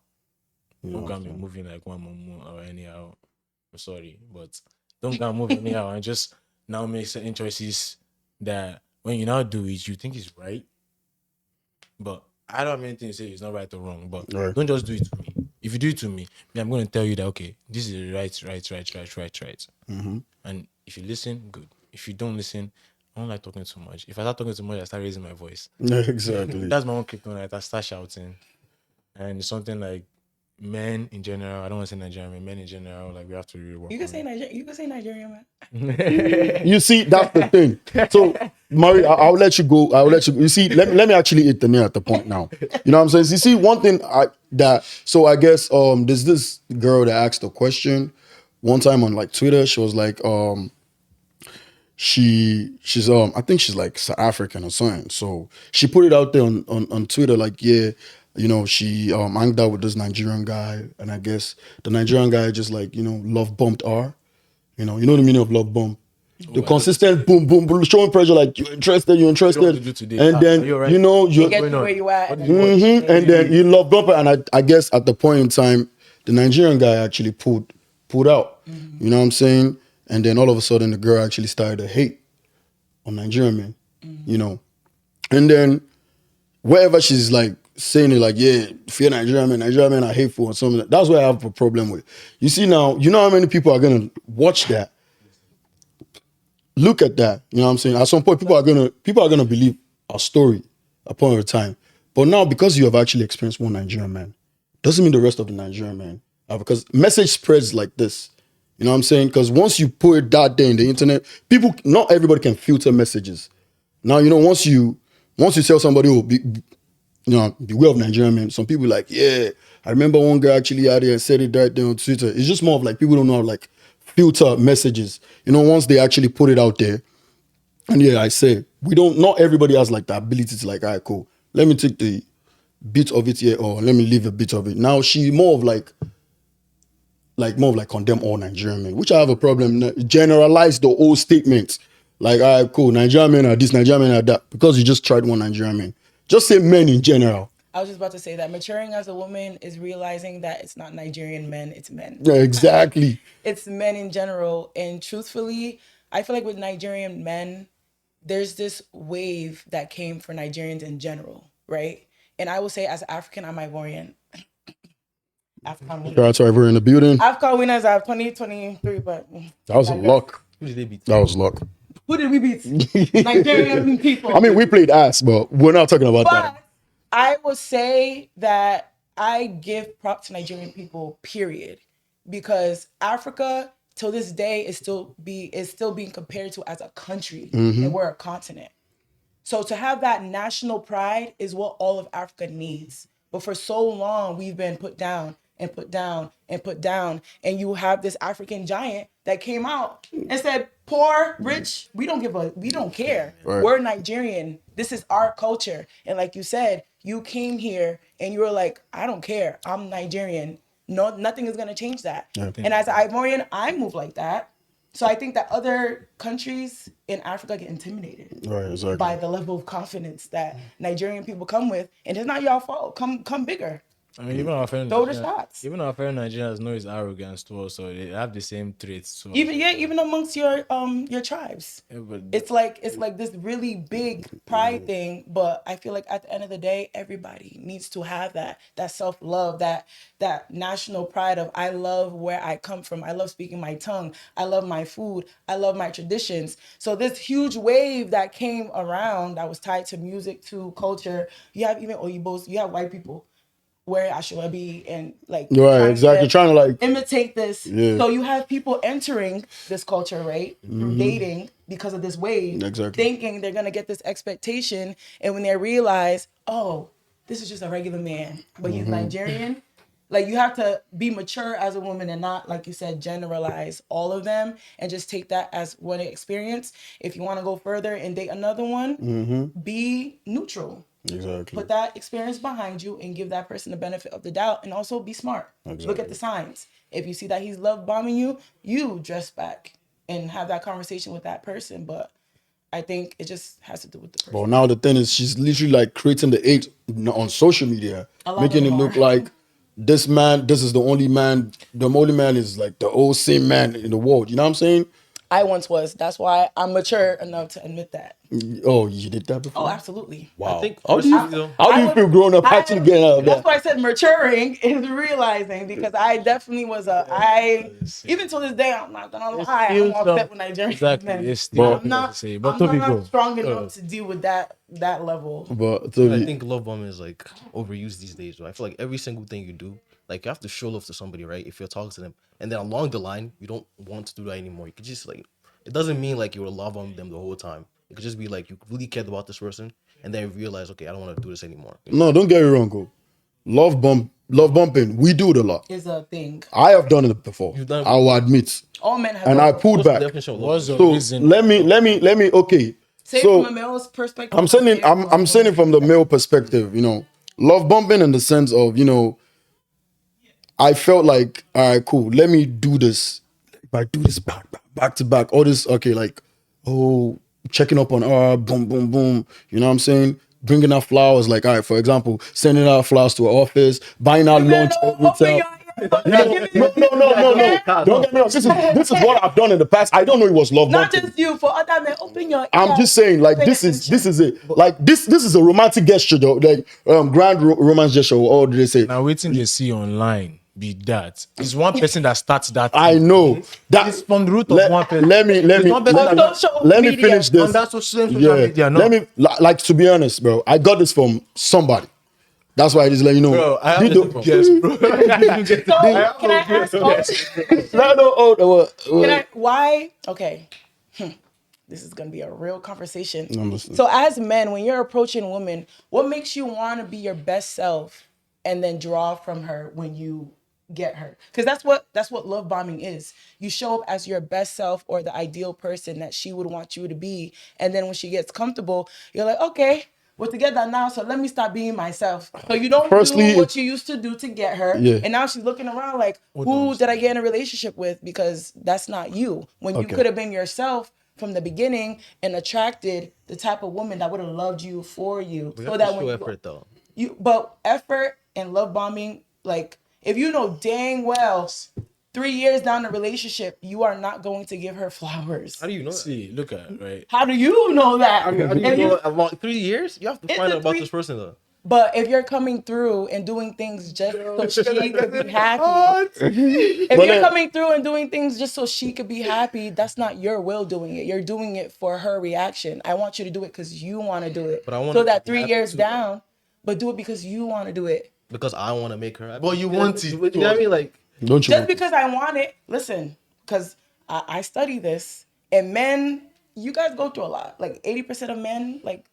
Don't go and be moving like one more or anyhow. I'm sorry, but don't go and move anyhow and just now make certain choices that when you now do it, you think it's right. But I don't have anything to say it's not right or wrong. But Right. don't just do it to me. If you do it to me, then I'm going to tell you that, okay, this is right. And if you listen, good. If you don't listen, I don't like talking too much. If I start talking too much, I start raising my voice. Exactly. That's my own kryptonite. I start shouting. And it's something like men in general, I don't want to say Nigerian men in general, like we have to really work You can on say it. Nigerian. You can say Nigerian, man. You see, that's the thing. So, Mari, I'll let you go. I'll let you. You see, let me actually hit the nail at the point now. You know what I'm saying? You see, one thing I guess there's this girl that asked a question one time on like Twitter. She was like she's I think she's like South African or something. So she put it out there on Twitter like, yeah, you know, she hanged out with this Nigerian guy, and I guess the Nigerian guy just like, you know, love bumped her. You know the meaning of love bump. The consistent boom, boom, boom, showing pressure like you're interested, What do you want to do today? and then Are you alright? you know You you get going to on? where you at. What and do you then- want? and then you love bumper, and I guess at the point in time, the Nigerian guy actually pulled out. You know what I'm saying? And then all of a sudden, the girl actually started to hate on Nigerian men. You know, and then wherever she's like saying it, like, yeah, fear Nigerian men are hateful or something. That's what I have a problem with. You see now, you know how many people are gonna watch that, look at that. You know what I'm saying? At some point, people are gonna believe our story upon a time. But now, because you have actually experienced one Nigerian man, doesn't mean the rest of the Nigerian men are, because message spreads like this. You know what I'm saying? Because once you put it that day in the internet, not everybody can filter messages. Now, you know, once you tell somebody, oh, beware of Nigerian men, some people like, yeah, I remember one guy actually had it and said it right there on Twitter. It's just more of like people don't know how to like filter messages. You know, once they actually put it out there, and yeah, I say not everybody has like the ability to like, all right, cool. Let me take the bit of it here, or let me leave a bit of it. Now she more of like condemn all Nigerian men, which I have a problem. Generalize the whole statement. Like, all right, cool, Nigerian men are this, Nigerian men are that, because you just tried one Nigerian man. Just say men in general. I was just about to say that maturing as a woman is realizing that it's not Nigerian men, it's men. Yeah, exactly. It's men in general. And truthfully, I feel like with Nigerian men, there's this wave that came for Nigerians in general, right? And I will say, as African, I'm Ivorian. African women. Shout out to everyone in the building. African winners are 2023, but That was a luck. Who did they beat? That was luck. who did we beat? Nigerian people. I mean, we played ass, but we're not talking about But that. I would say that I give props to Nigerian people, period, because Africa till this day is still being compared to as a country, and we're a continent. So to have that national pride is what all of Africa needs. But for so long, we've been put down and put down and put down. And you have this African giant that came out and said, poor, rich, we don't care. Right. We're Nigerian. This is our culture. And like you said, you came here and you were like, I don't care. I'm Nigerian. No, nothing is going to change that. Yeah. And as an Ivorian, I move like that. So I think that other countries in Africa get intimidated Right, exactly. by the level of confidence that Nigerian people come with, and it's not y'all fault. Come bigger. I mean, even our fellow Throw the Nigerians, shots. even our fellow Nigerians know his arrogance too, so they have the same traits. So Even amongst your tribes. Yeah, but It's like this really big pride thing, but I feel like at the end of the day, everybody needs to have that self-love, that national pride of I love where I come from. I love speaking my tongue. I love my food. I love my traditions. So this huge wave that came around that was tied to music, to culture. You have even Oyibos, you have white people where Ashwabi and like Right, exactly. Trying to like imitate this. Yeah. So you have people entering this culture, right? Through dating because of this wave. Exactly. Thinking they're gonna get this expectation. And when they realize, oh, this is just a regular man, but he's Nigerian. Like you have to be mature as a woman and not, like you said, generalize all of them and just take that as one experience. If you want to go further and date another one, be neutral. exactly. Put that experience behind you and give that person the benefit of the doubt, and also be smart. Exactly. Look at the signs. If you see that he's love bombing you, you dress back and have that conversation with that person. But I think it just has to do with the person. But now the thing is, she's literally like creating the hate on social media, A lot making of it them look are. like this man is the only man. The only man is like the old same man in the world. You know what I'm saying? I once was. That's why I'm mature enough to admit that. Oh, you did that before? Oh, absolutely. Wow. I think How do you, personally, though, how do you feel growing up actually getting out of That's that? why I said maturing is realizing, because I definitely was even to this day, I'm not gonna lie, I'm still upset some- with Nigerian Exactly. men. It's still But- I'm not say. But I'm Toby, not go. strong enough to deal with that level. But I Toby, think love bombing is like overused these days. Right? I feel like every single thing you do, like you have to show love to somebody, right? If you're talking to them, and then along the line, you don't want to do that anymore. You could just like, it doesn't mean like you were love bombing them the whole time. It could just be like you really cared about this person, and then you realize, okay, I don't want to do this anymore. no, don't get me wrong, go. Love bumping, we do it a lot. Is a thing. I have done it before. You've done it I will admit. All men have And done I it. pulled What's the back. definition of love What's bombing? your So reason? let me okay. Say So from a male's perspective. I'm saying I'm saying it from the male perspective, love bumping in the sense of, I felt like, all right, cool, let me do this. If I do this back to back, all this, okay, like, oh, checking up on her, boom, boom, boom, you know what I'm saying? Bringing out flowers, like, all right, for example, sending out flowers to her office, buying out lunch every time. No. Don't get me wrong. This is what I've done in the past. I don't know it was love Not bumping. just you, for other men, open your I'm ears, just saying, like, pay this is attention. it. Like, this is a romantic gesture, though. Like, grand romance gesture. Or do they say? Now waiting they see online be that. It's one person that starts that. I thing. know that. It's from the root of one person. Let me It's one person On that- social let me media. finish this. On that social media, no. Let me like to be honest, bro. I got this from somebody. That's why I just let you know. Bro, I have Did to the- guess, bro. So, can I ask why? Okay. This is gonna be a real conversation. I'm listening. So as men, when you're approaching women, what makes you want to be your best self and then draw from her when you get her? Because that's what love bombing is. You show up as your best self or the ideal person that she would want you to be, and then when she gets comfortable, you're like, okay, we're together now, so let me stop being myself. So you don't Firstly, do what you used to do to get her, Yeah. and now she's looking around like, who did I get in a relationship with? Because that's not you. When you Okay. could have been yourself from the beginning and attracted the type of woman that would have loved you for you. We So have that to when show you, effort though. but effort and love bombing, like if you know dang well 3 years down the relationship, you are not going to give her flowers. How do you know that? See, look at it, right. How do you know that? How do you If know about 3 years? You have to It's find a out about 3 this person though. But if you're coming through and doing things just so she could be happy, if you're coming through and doing things just so she could be happy, that's not your will doing it. You're doing it for her reaction. I want you to do it because you want to do it. But I want so her that to be 3 happy years too, down, but do it because you want to do it. Because I want to make her happy. But you want it. You know what I mean? Like, Don't you? Just because I want it, listen, because I study this, and men, you guys go through a lot. Like 80% of men, like,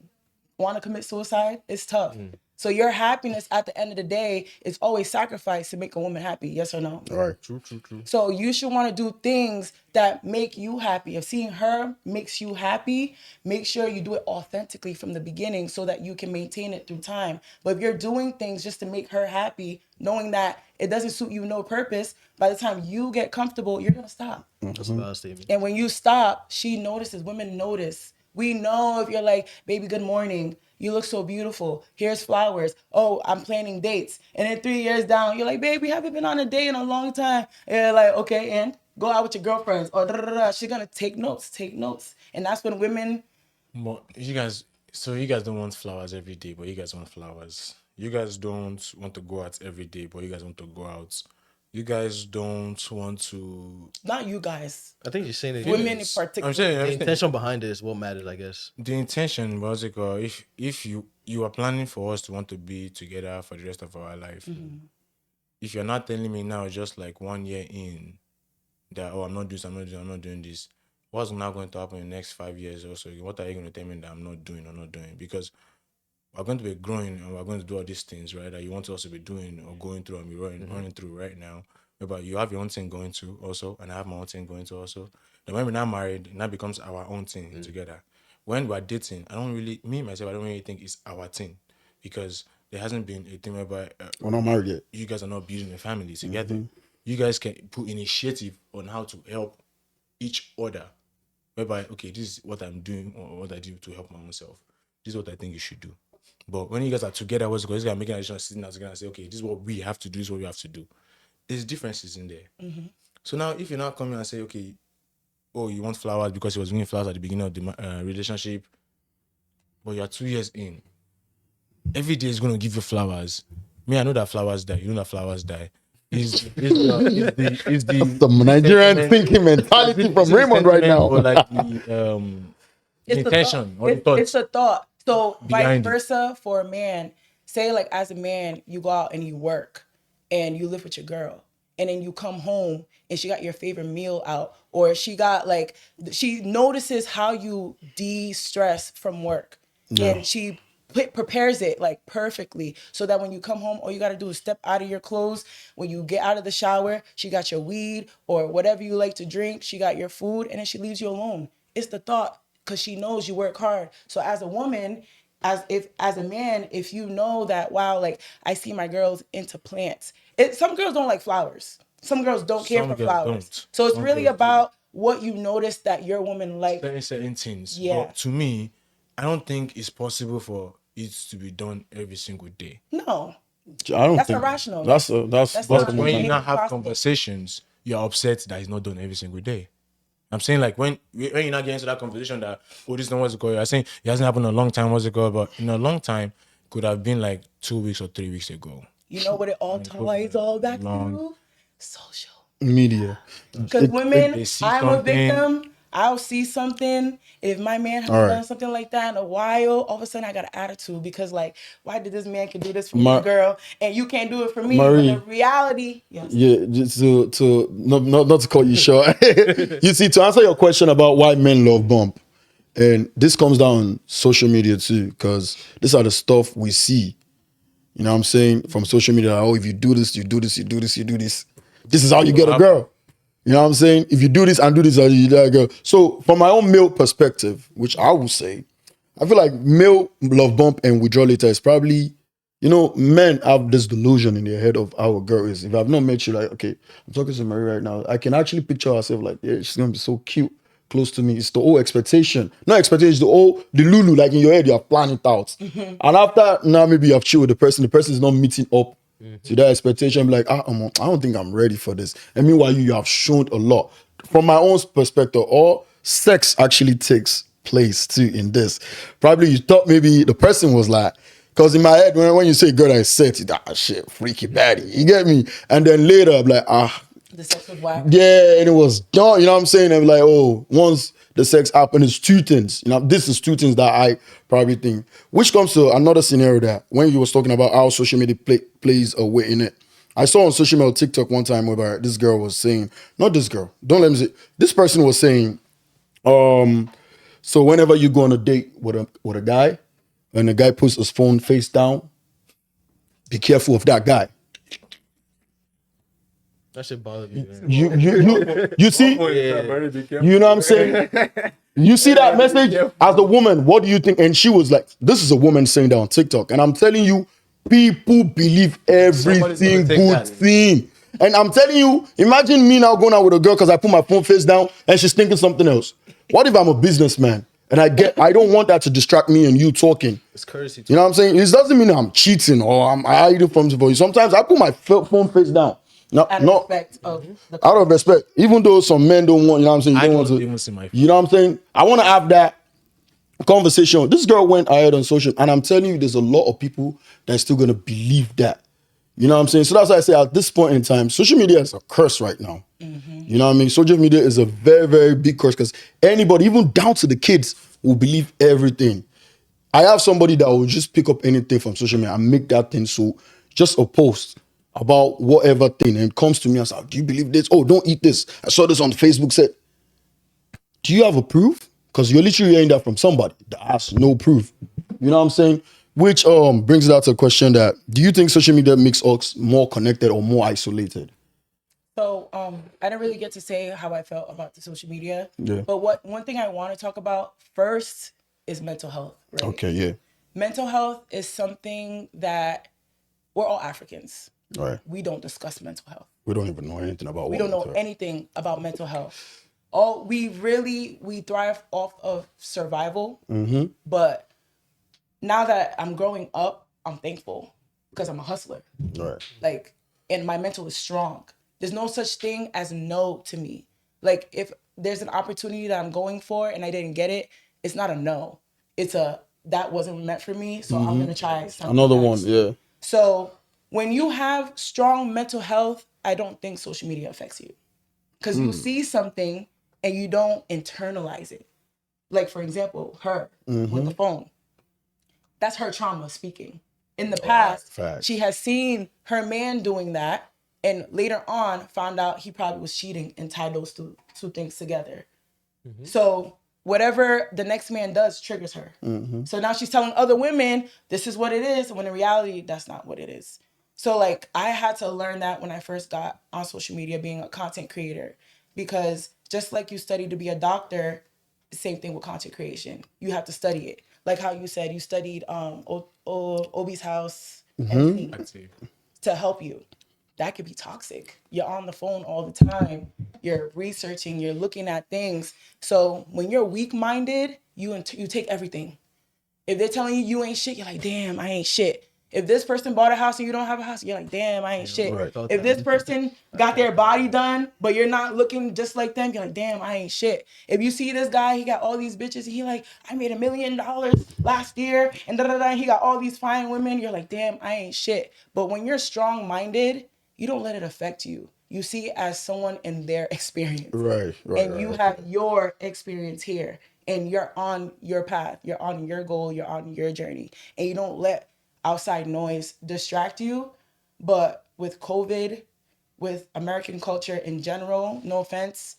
want to commit suicide. It's tough. So your happiness at the end of the day is always sacrificed to make a woman happy. Yes or no? Right. true. So you should want to do things that make you happy. If seeing her makes you happy, make sure you do it authentically from the beginning so that you can maintain it through time. But if you're doing things just to make her happy, knowing that it doesn't suit you no purpose, by the time you get comfortable, you're going to stop. That's a bad statement. And when you stop, she notices. Women notice. We know if you're like, baby, good morning. You look so beautiful. Here's flowers. Oh, I'm planning dates. And then 3 years down, you're like, babe, we haven't been on a date in a long time. And you're like, okay, and go out with your girlfriends. Or she's gonna take notes. And that's when women. But you guys don't want flowers every day, but you guys want flowers. You guys don't want to go out every day, but you guys want to go out. You guys don't want to. Not you guys. I think you're saying that Women in I'm particular. saying the everything. intention behind it is what matters, I guess. The intention was like, if you are planning for us to want to be together for the rest of our life, if you're not telling me now, just like 1 year in, that I'm not doing this, what's now going to happen in the next 5 years or so? What are you going to tell me that I'm not doing or not doing? Because we're going to be growing and we're going to do all these things, right? That you want us to be doing or going through and be running through right now. But you have your own thing going to also, and I have my own thing going to also. Then when we're not married, it now becomes our own thing together. When we're dating, I don't really think it's our thing, because there hasn't been a thing whereby We're not married yet. you guys are not building a family together. You guys can put initiative on how to help each other, whereby, okay, this is what I'm doing or what I do to help my own self. This is what I think you should do. But when you guys are together, what's going to making a decision, sitting down together and say, okay, this is what we have to do, this is what we have to do. There's differences in there. So now if you're not coming and say, okay, oh, you want flowers because he was giving flowers at the beginning of the relationship, but you're 2 years in. Every day is going to give you flowers. Me, I know that flowers die. You know that flowers die. Is The Nigerian sentiment- thinking mentality is from the Raymond right sentiment now. or like the It's the intention thought. or the thought. It's the thought. So vice behind it. versa for a man. Say like as a man, you go out and you work and you live with your girl. And then you come home and she got your favorite meal out. Or she got like, she notices how you de-stress from work. And she prepares it like perfectly so that when you come home, all you got to do is step out of your clothes. When you get out of the shower, she got your weed or whatever you like to drink. She got your food and then she leaves you alone. It's the thought because she knows you work hard. So as a woman, as a man, if you know that, wow, like I see my girls into plants. Some girls don't like flowers. Some girls don't care Some for girls flowers. don't. So it's Some really girls do. about what you notice that your woman like. certain things. Yeah. But to me, I don't think it's possible for it to be done every single day. No. I don't That's think irrational. That's That's But not- when you Make now it have possible. conversations, you're upset that it's not done every single day. I'm saying like when you now get into that conversation that, oh, this is not what's it called. You're saying it hasn't happened in a long time, what's it called? But in a long time could have been like 2 weeks or 3 weeks ago. You know what it all ties all back Long. to? Social. media. Because women, they see I'm a something. victim. I'll see something. If my man hasn't All right. done something like that in a while, all of a sudden I got an attitude because like, why did this man can do this for Ma- me, girl, and you can't do it for me? Marie. But in reality, yes. Yeah, just to not to cut you short. You see, to answer your question about why men love bump, and this comes down social media too, because these are the stuff we see. You know what I'm saying? From social media, oh, if you do this, you do this, you do this, you do this. This is how you get a girl. You know what I'm saying? If you do this and do this, you get a girl. So from my own male perspective, which I will say, I feel like male love bump and withdraw later is probably, you know, men have this delusion in their head of how a girl is. If I've not met you, like, okay, I'm talking to Marie right now, I can actually picture herself like, yeah, she's gonna be so cute, close to me. It's the whole expectation. Not expectation, it's the Lulu, like in your head, you have planned it out. And after now, maybe you have chilled with the person is not meeting up to that expectation, be like, I don't think I'm ready for this. And meanwhile, you have shown a lot. From my own perspective, all sex actually takes place too in this. Probably you thought maybe the person was like, because in my head, when you say girl, I said, shit, freaky baddie. You get me? And then later, I'm like, The sex was wild. yeah, and it was done. You know what I'm saying? I'm like, oh, once the sex happened, it's two things. You know, this is two things that I probably think. Which comes to another scenario that when you was talking about how social media plays a way in it. I saw on social media TikTok one time where this girl was saying, not this girl, don't let me say, this person was saying, so whenever you go on a date with a guy, and the guy puts his phone face down, be careful of that guy. That shit bothered me, man. You see? You know what I'm saying? You see that message as a woman, what do you think? And she was like, this is a woman saying that on TikTok. And I'm telling you, people believe Somebody's everything gonna take good that. thing. And I'm telling you, imagine me now going out with a girl because I put my phone face down and she's thinking something else. What if I'm a businessman and I don't want that to distract me and you talking? It's courtesy. You know what I'm saying? It doesn't mean I'm cheating or I'm hiding from somebody. Sometimes I put my phone face down. Out of Not respect of the out of respect, even though some men don't want, you know what I'm saying? You I don't want don't to, even see my you know what I'm saying? I want to have that conversation. This girl went ahead on social, and I'm telling you, there's a lot of people that's still going to believe that. You know what I'm saying? So that's why I say at this point in time, social media is a curse right now. You know what I mean? Social media is a very, very big curse because anybody, even down to the kids, will believe everything. I have somebody that will just pick up anything from social media and make that thing so just a post about whatever thing and comes to me and says, do you believe this? Oh, don't eat this. I saw this on Facebook said. Do you have a proof? Because you're literally hearing that from somebody that has no proof. You know what I'm saying? Which brings it out to a question that, do you think social media makes us more connected or more isolated? So I didn't really get to say how I felt about the social media. Yeah. But one thing I want to talk about first is mental health. Right? Okay, yeah. Mental health is something that we're all Africans. All right. We don't discuss mental health. We don't even know anything about We don't know anything about mental health. We thrive off of survival. Mm-hmm. But now that I'm growing up, I'm thankful because I'm a hustler. All right. Like, and my mental is strong. There's no such thing as no to me. Like, if there's an opportunity that I'm going for and I didn't get it, it's not a no. It's a that wasn't meant for me, so I'm gonna try something Another else. one, yeah. So when you have strong mental health, I don't think social media affects you. Because you see something and you don't internalize it. Like, for example, her with the phone. That's her trauma speaking. In the past, facts. she has seen her man doing that, and later on found out he probably was cheating and tied those two things together. So whatever the next man does triggers her. So now she's telling other women, this is what it is, when in reality, that's not what it is. So like I had to learn that when I first got on social media being a content creator, because just like you study to be a doctor, same thing with content creation. You have to study it. Like how you said you studied Obi's house MC I'd say. to help you. That could be toxic. You're on the phone all the time. You're researching. You're looking at things. So when you're weak-minded, you take everything. If they're telling you ain't shit, you're like, damn, I ain't shit. If this person bought a house and you don't have a house, you're like, damn, I ain't shit. right. If this person got their body done, but you're not looking just like them, you're like, damn, I ain't shit. If you see this guy, he got all these bitches, and he like, I made $1 million last year, and he got all these fine women, you're like, damn, I ain't shit. But when you're strong-minded, you don't let it affect you. You see it as someone in their experience. Right. And you have your experience here. And you're on your path. You're on your goal. You're on your journey. And you don't let outside noise distract you. But with COVID, with American culture in general, no offense,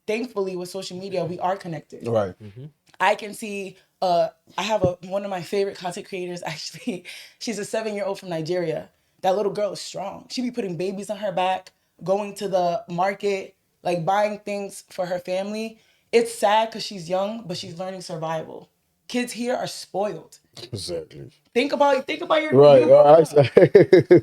thankfully with social media, we are connected. Right. I can see, I have one of my favorite content creators, actually. She's a 7-year-old from Nigeria. That little girl is strong. She be putting babies on her back, going to the market, like buying things for her family. It's sad because she's young, but she's learning survival. Kids here are spoiled. Exactly. Think about your Right. you growing up.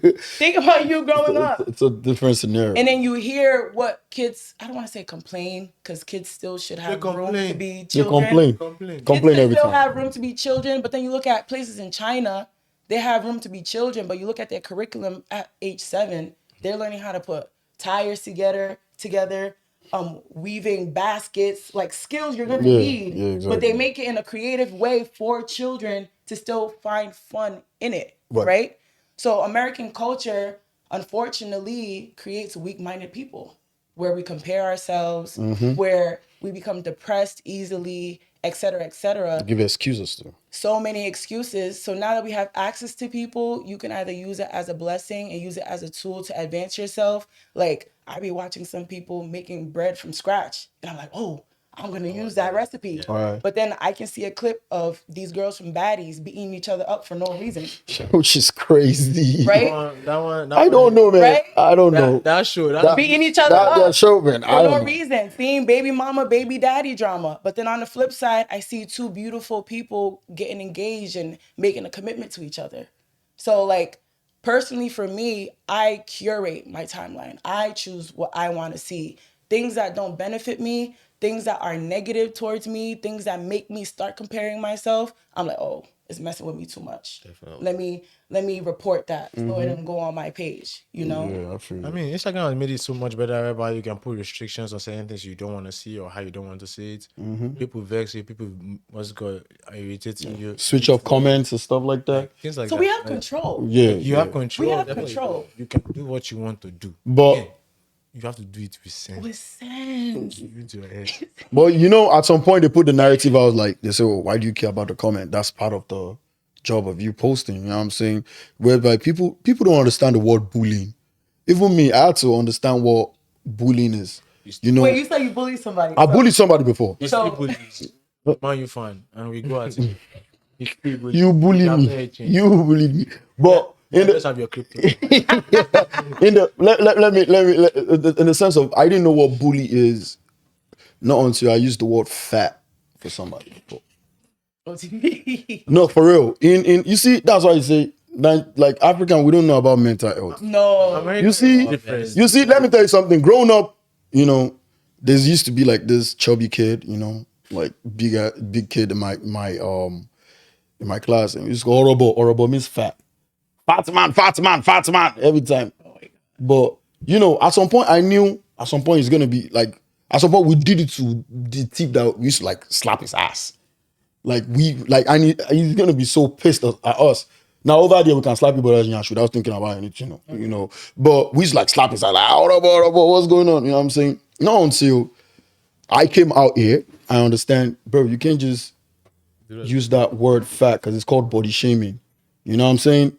It's Think about you growing up. a different scenario. And then you hear what kids, I don't want to say complain, because kids still should have room to complain. be They children. complain. Complain. Complain Kids every still time. have room to be children, but then you look at places in China, they have room to be children, but you look at their curriculum at age 7, they're learning how to put tires together, weaving baskets, like skills you're gonna need. Yeah, exactly. But they make it in a creative way for children to still find fun in it, Right. right? So American culture, unfortunately, creates weak-minded people where we compare ourselves, where we become depressed easily, et cetera, et cetera. Give excuses to. So many excuses. So now that we have access to people, you can either use it as a blessing and use it as a tool to advance yourself. Like I be watching some people making bread from scratch, and I'm like, oh, I'm gonna use that recipe. Right. But then I can see a clip of these girls from Baddies beating each other up for no reason, Which is crazy. right? That one. I don't know, man. Right? I don't know. That show. That Beating each other That up. show, man. For I don't no know. reason, seeing baby mama, baby daddy drama. But then on the flip side, I see two beautiful people getting engaged and making a commitment to each other. So like personally for me, I curate my timeline. I choose what I want to see. Things that don't benefit me, things that are negative towards me, things that make me start comparing myself, I'm like, oh, it's messing with me too much. Definitely. Let me report that so it don't go on my page, you know? Yeah, I feel. I mean, Instagram has made it so much better whereby you can put restrictions on certain things you don't want to see or how you don't want to see it. People vex you, people what's called irritating you. Switch off comments and stuff like that. Things like So that. we have control. Yeah. You have control. We have definitely. control. You can do what you want to do. But Again, you have to do it with sense. With sense. Give it to your head. But you know, at some point they put the narrative out like they say, "Oh, why do you care about the comment?" That's part of the job of you posting. You know what I'm saying? Whereby people don't understand the word bullying. Even me, I had to understand what bullying is. You know, Wait, you said you bullied somebody. I bullied somebody before. You So- still bullies. Man, you fan, and we go at it. You still bully. You bullied have me. no change. You bullied me. But in Let's the have your crypto. in the in the sense of I didn't know what bully is, not until I used the word fat for somebody before. No, for real. In you see, that's why you say that, like African, we don't know about mental health. No. American You see, different. you see. Let me tell you something. Growing up, you know, there used to be like this chubby kid, you know, like big kid in my class, and we used to go horrible means fat, fat man every time. But you know, at some point I knew it's gonna be like At some point, we did it to the tip that we used to like slap his ass. Like and he's gonna be so pissed at us. Now over there we can slap people as without thinking about anything, you know. But we used to like slap his ass like, what's going on? You know what I'm saying? Not until I came out here, I understand, bro. You can't just use that word fat because it's called body shaming. You know what I'm saying?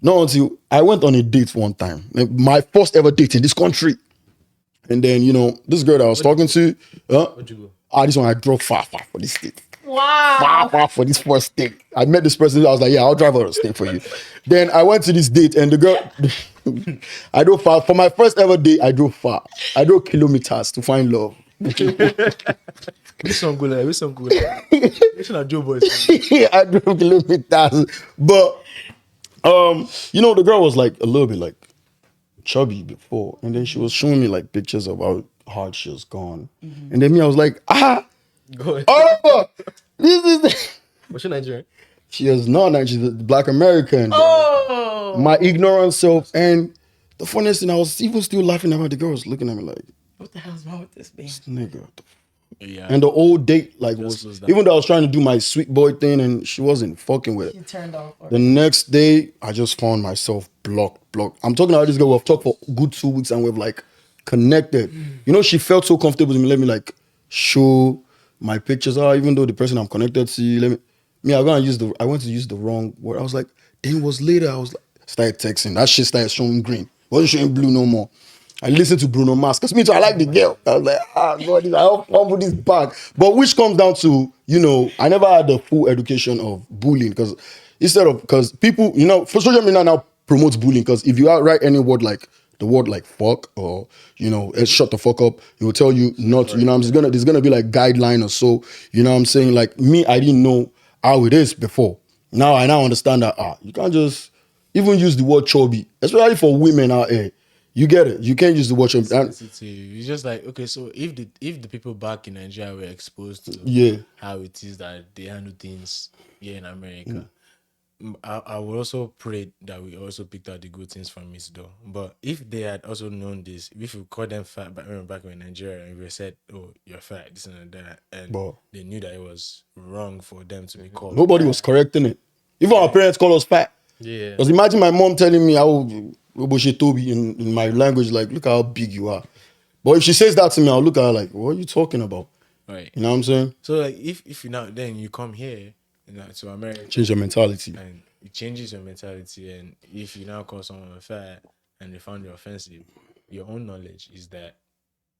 Not until I went on a date one time, like, my first ever date in this country, and then you know this girl that I was talking to, Where'd you go? this one I drove far for this date. Wow. Far for this first date. I met this person. I was like, yeah, I'll drive out a state for you. Then I went to this date, and the girl, I drove far. For my first ever date, I drove far. I drove kilometers to find love. This song good, like, this song good. This one a Joe Boys. I drove kilometers. But, you know, the girl was like a little bit like chubby before. And then she was showing me like pictures of how hard she was gone. And then me, I was like, Go ahead. oh, this is the... What's your Nigerian? She is not, and she's a black American. Oh. My ignorant self. And the funniest thing, I was even still laughing about the girl was looking at me like, What the hell's wrong with this man? nigga. What the Yeah. And the old date, like, Just was, was that. even though I was trying to do my sweet boy thing and she wasn't fucking with He it. turned off. The next day, I just found myself blocked. I'm talking about this girl, we've talked for a good 2 weeks and we've like connected. You know, she felt so comfortable to me, let me like show my pictures. Even though the person I'm connected to, I went to use the wrong word. I was like, then it was later, I was like, started texting. That shit started showing green. Wasn't showing blue no more. I listened to Bruno Mars because me too, I like the girl. I was like, God, I hope humble this back. But which comes down to, you know, I never had the full education of bullying because because people, you know, for social media now promotes bullying because if you write any word like the word like fuck or, you know, shut the fuck up, it will tell you not to, you know, there's gonna be like guideline or so, you know what I'm saying? Like me, I didn't know how it is before. Now I understand that you can't just even use the word chubby, especially for women out here. You get it. You can't use the word chubby. Sensitive. It's just like, okay, so if the people back in Nigeria were exposed to how it is that they handle things here in America, I would also pray that we also picked out the good things from it though. But if they had also known this, if we called them fat back in Nigeria and we said, oh, you're fat, this and that, and But they knew that it was wrong for them to be called. nobody was correcting it. Even our parents call us fat. Yeah. Because imagine my mom telling me how Toby in my language, like, look how big you are. But if she says that to me, I'll look at her like, what are you talking about? Right. You know what I'm saying? So like if you now then you come here, you know, to America, Change your mentality. and it changes your mentality, and if you now call someone fat and they found you offensive, your own knowledge is that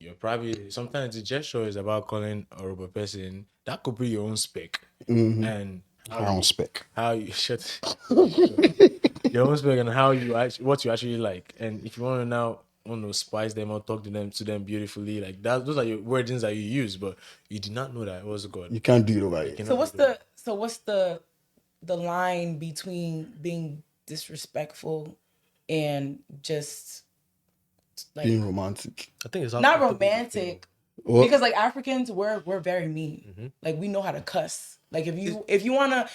you're probably sometimes the gesture is about calling a robot person that could be your own spec, and I don't spec. how you shut your own spec and how you actually what you actually like, and if you want to now spice them or talk to them beautifully, like that, those are your wordings that you use, but you did not know that it was God. You can't do it over here. So what's the line between being disrespectful and just like Being romantic. I think it's how not comfortable you romantic? What? Because like Africans, we're very mean. Like we know how to cuss. Like if you wanna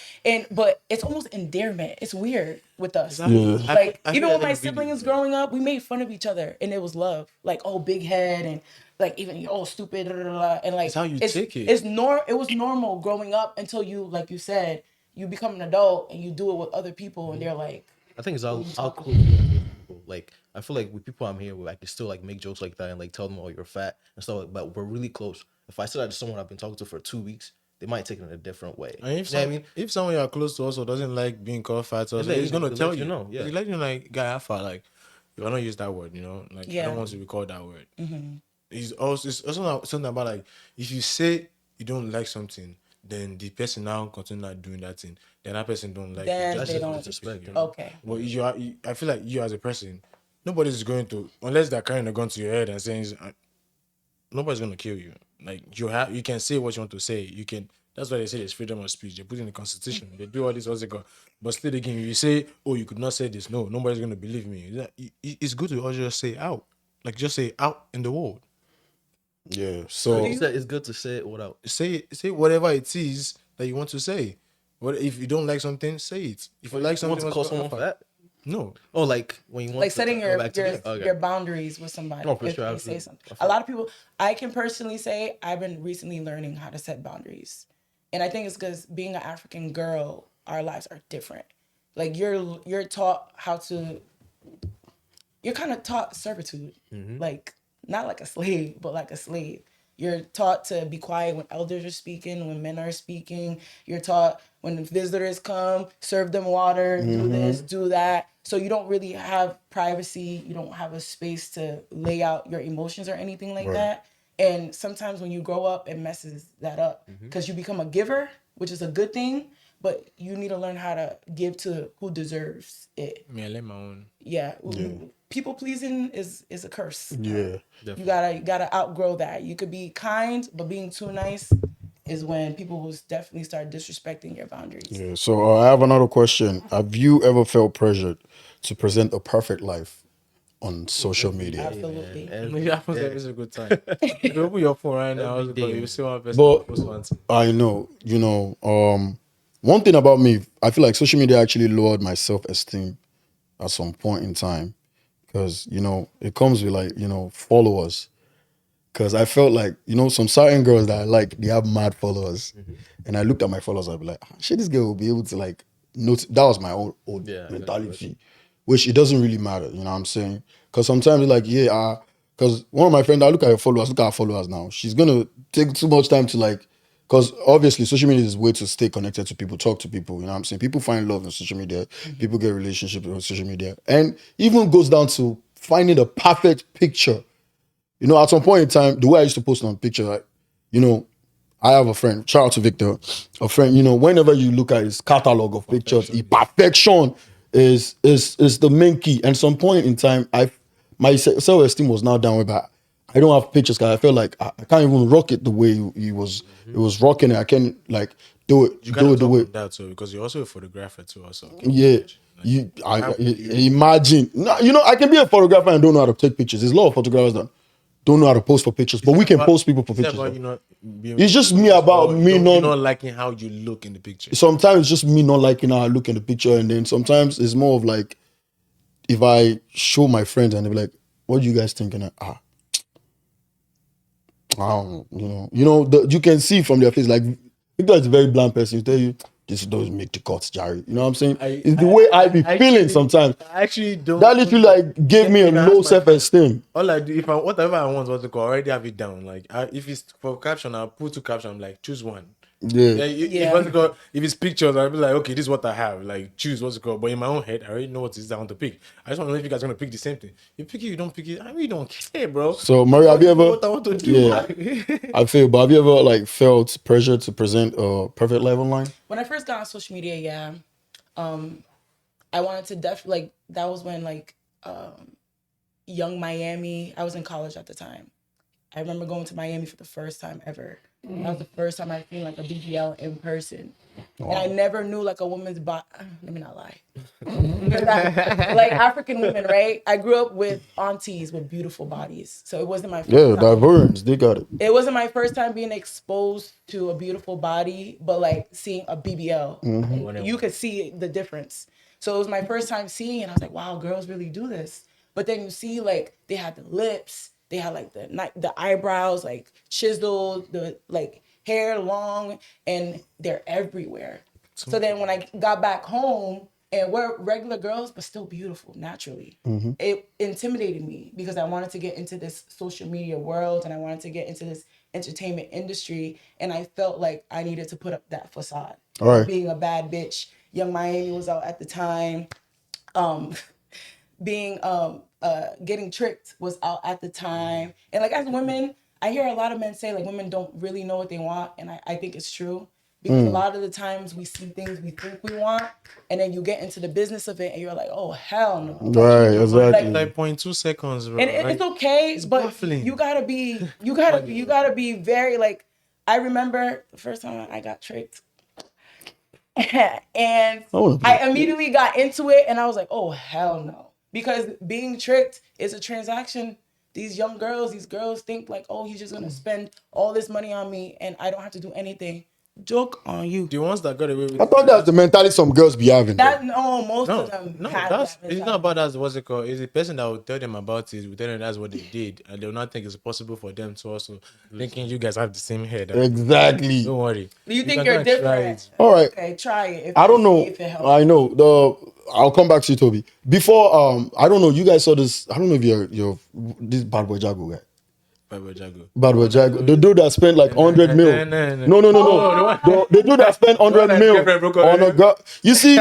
but it's almost endearment. It's weird with us. Yeah. Like I even feel with my like siblings growing up, we made fun of each other and it was love. Like oh big head and like even oh stupid and like It's how you take it. It was normal growing up until you like you said you become an adult and you do it with other people and they're like I think it's how close you are with people. Like I feel like with people I'm here with, I can still like make jokes like that and like tell them, "Oh, you're fat" and stuff. But we're really close. If I said that to someone I've been talking to for 2 weeks, they might take it in a different way. And if You know what I mean? if someone you're close to also doesn't like being called fat, also, Yeah, he's gonna they'll tell let you. you know, yeah. He's letting you know, like, guy, I fat, like, you wanna use that word, you know, like, I Yeah. don't want to be called that word. It's also something about like if you say you don't like something, then the person now continue not doing that thing, then that person don't like then it. That's they just don't disrespect. You know? okay. Well, I feel like you as a person, nobody's going to, unless they're carrying a gun to your head and saying, nobody's going to kill you. Like you can say what you want to say. You can. That's why they say there's freedom of speech. They put it in the constitution. They do all this, what's it called? But still, again, you say, "Oh, you could not say this." No, nobody's going to believe me. It's good to also just say out, like just say out in the world. Yeah. So Like you said, it's good to say it without. Say whatever it is that you want to say. What if you don't like something? Say it. If you like You want something, to call someone fat? No. Oh, like when you want Like to setting go your back to your, this? Okay. your boundaries with somebody. No, for if sure, they say absolutely. something. A lot of people, I can personally say I've been recently learning how to set boundaries, and I think it's because being an African girl, our lives are different. Like you're taught how to. You're kind of taught servitude, like not like a slave, but like a slave. You're taught to be quiet when elders are speaking, when men are speaking. You're taught when visitors come, serve them water, do this, do that. So you don't really have privacy. You don't have a space to lay out your emotions or anything like that. And sometimes when you grow up, it messes that up because you become a giver, which is a good thing. But you need to learn how to give to who deserves it. Me, I let my own. Yeah. People pleasing is a curse. Yeah. You gotta outgrow that. You could be kind, but being too nice is when people will definitely start disrespecting your boundaries. Yeah. So I have another question. Have you ever felt pressured to present a perfect life on social media? Absolutely. It happens every single time. If you open your phone right now, Every day, you see one person But post one thing. I know, one thing about me, I feel like social media actually lowered my self-esteem at some point in time because, it comes with like, followers. Because I felt like, some certain girls that I like, they have mad followers. And I looked at my followers, I'd be like, shit, this girl will be able to like, note. That was my own old Yeah, mentality, which it doesn't really matter, you know what I'm saying? Because sometimes like, because one of my friends, I look at her followers now. She's going to take too much time to like, because obviously social media is a way to stay connected to people, talk to people, you know what I'm saying? People find love on social media, people get relationships on social media. And even goes down to finding the perfect picture. At some point in time, the way I used to post on picture, like, I have a friend, shout out to Victor, a friend, whenever you look at his catalog of pictures, perfection is the main key. And some point in time, my self-esteem was now down, but I don't have pictures because I felt like I can't even rock it the way he was rocking it. I can't like do it You gotta the talk way. on that too, because you're also a photographer too. Also, Yeah. Imagine. No, I can be a photographer and don't know how to take pictures. There's a lot of photographers that don't know how to post for pictures, but we can post people for pictures. About, though. It's just me about me you're not. not liking how you look in the picture. Sometimes it's just me not liking how I look in the picture, and then sometimes it's more of like if I show my friends and they're like, "What do you guys think?" And I don't know. You can see from their face like Victor is a very blunt person. He tell you this doesn't make the cuts, Jerry. You know what I'm saying? It's the way I be feeling sometimes. I actually don't. That literally like gave me a low self-esteem. All I do, if I whatever I want, what's it called? I already have it down. Like if it's for caption, I'll put two captions. I'm like, choose one. Yeah. If it's pictures, I'll be like, okay, this is what I have. Like, choose what's it called. But in my own head, I already know what is down to pick. I just want to know if you guys are gonna pick the same thing. You pick it, you don't pick it. I really don't care, bro. So Mario, have you ever? What I want to do? Yeah, I feel. But have you ever like felt pressure to present a perfect life online? When I first got on social media, yeah, I wanted to like that was when like Young Miami. I was in college at the time. I remember going to Miami for the first time ever. That was the first time I seen like a BBL in person. And I never knew like a woman's body. Let me not lie. Like African women, right? I grew up with aunties with beautiful bodies. So it wasn't my first time. Divergence, they got it. It wasn't my first time being exposed to a beautiful body, but like seeing a BBL. You could see the difference. So it was my first time seeing it. And I was like, wow, girls really do this. But then you see like they had the lips, they had like the eyebrows like chiseled, the like hair long, and they're everywhere. So then when I got back home, and we're regular girls, but still beautiful naturally, it intimidated me because I wanted to get into this social media world and I wanted to get into this entertainment industry, and I felt like I needed to put up that facade. All right. Being a bad bitch, Young Miami was out at the time. Getting tricked was out at the time. And like as women, I hear a lot of men say like women don't really know what they want, and I think it's true. Because a lot of the times we see things we think we want, and then you get into the business of it, and you're like, "Oh hell no!" Right, exactly. Like 0.2 seconds, bro. And it's okay, but baffling. you gotta be very like. I remember the first time I got tricked, and I immediately got into it, and I was like, "Oh hell no!" Because being tricked is a transaction. These girls think like, "Oh, he's just gonna spend all this money on me, and I don't have to do anything." joke on you. The ones that got away with I thought that's the mentality some girls be having. That no, most no, of them no, have that's that it's not about that. What's it called? It's the person that will tell them about it. Will tell them that's what they did, and they will not think it's possible for them to also thinking you guys have the same head. Exactly. Don't worry. You think can you're go and try different? it. All right. Okay, try it. If I don't know. If it helps. I know. I'll come back to you, Toby. Before I don't know, you guys saw this. I don't know if you're this Bad Boy Jago guy. Baba Jago. Bad Boy Jago. The dude that spent like 100 mil. No. No. The dude that spent 100 one mil that girlfriend broke up on a with him. girl. You see,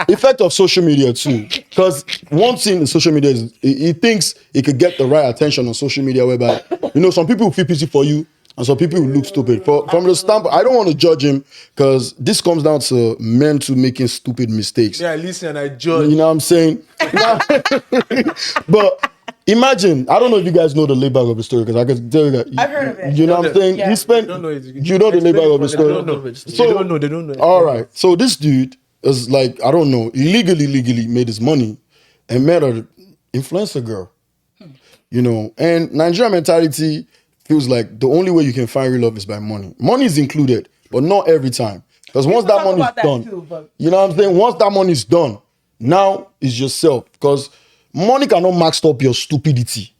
effect of social media too. Because one thing in social media is he thinks he could get the right attention on social media, whereby some people will feel pity for you and some people will look stupid. From the standpoint, I don't want to judge him because this comes down to men to making stupid mistakes. Yeah, listen, I judge. You know what I'm saying? But imagine, I don't know if you guys know the laid back of the story because I can tell you that. I've heard of it. You know what I'm saying? Yeah. He spent. You don't know it. You know the laid back of the story. They don't know. They don't know. All right. So this dude is like, I don't know, illegally made his money and met an influencer girl. And Nigerian mentality feels like the only way you can find real love is by money. Money is included, but not every time. Because once that talk money is about that done, too, but- you know what I'm saying? Once that money is done, now it's yourself. Because money cannot max up your stupidity.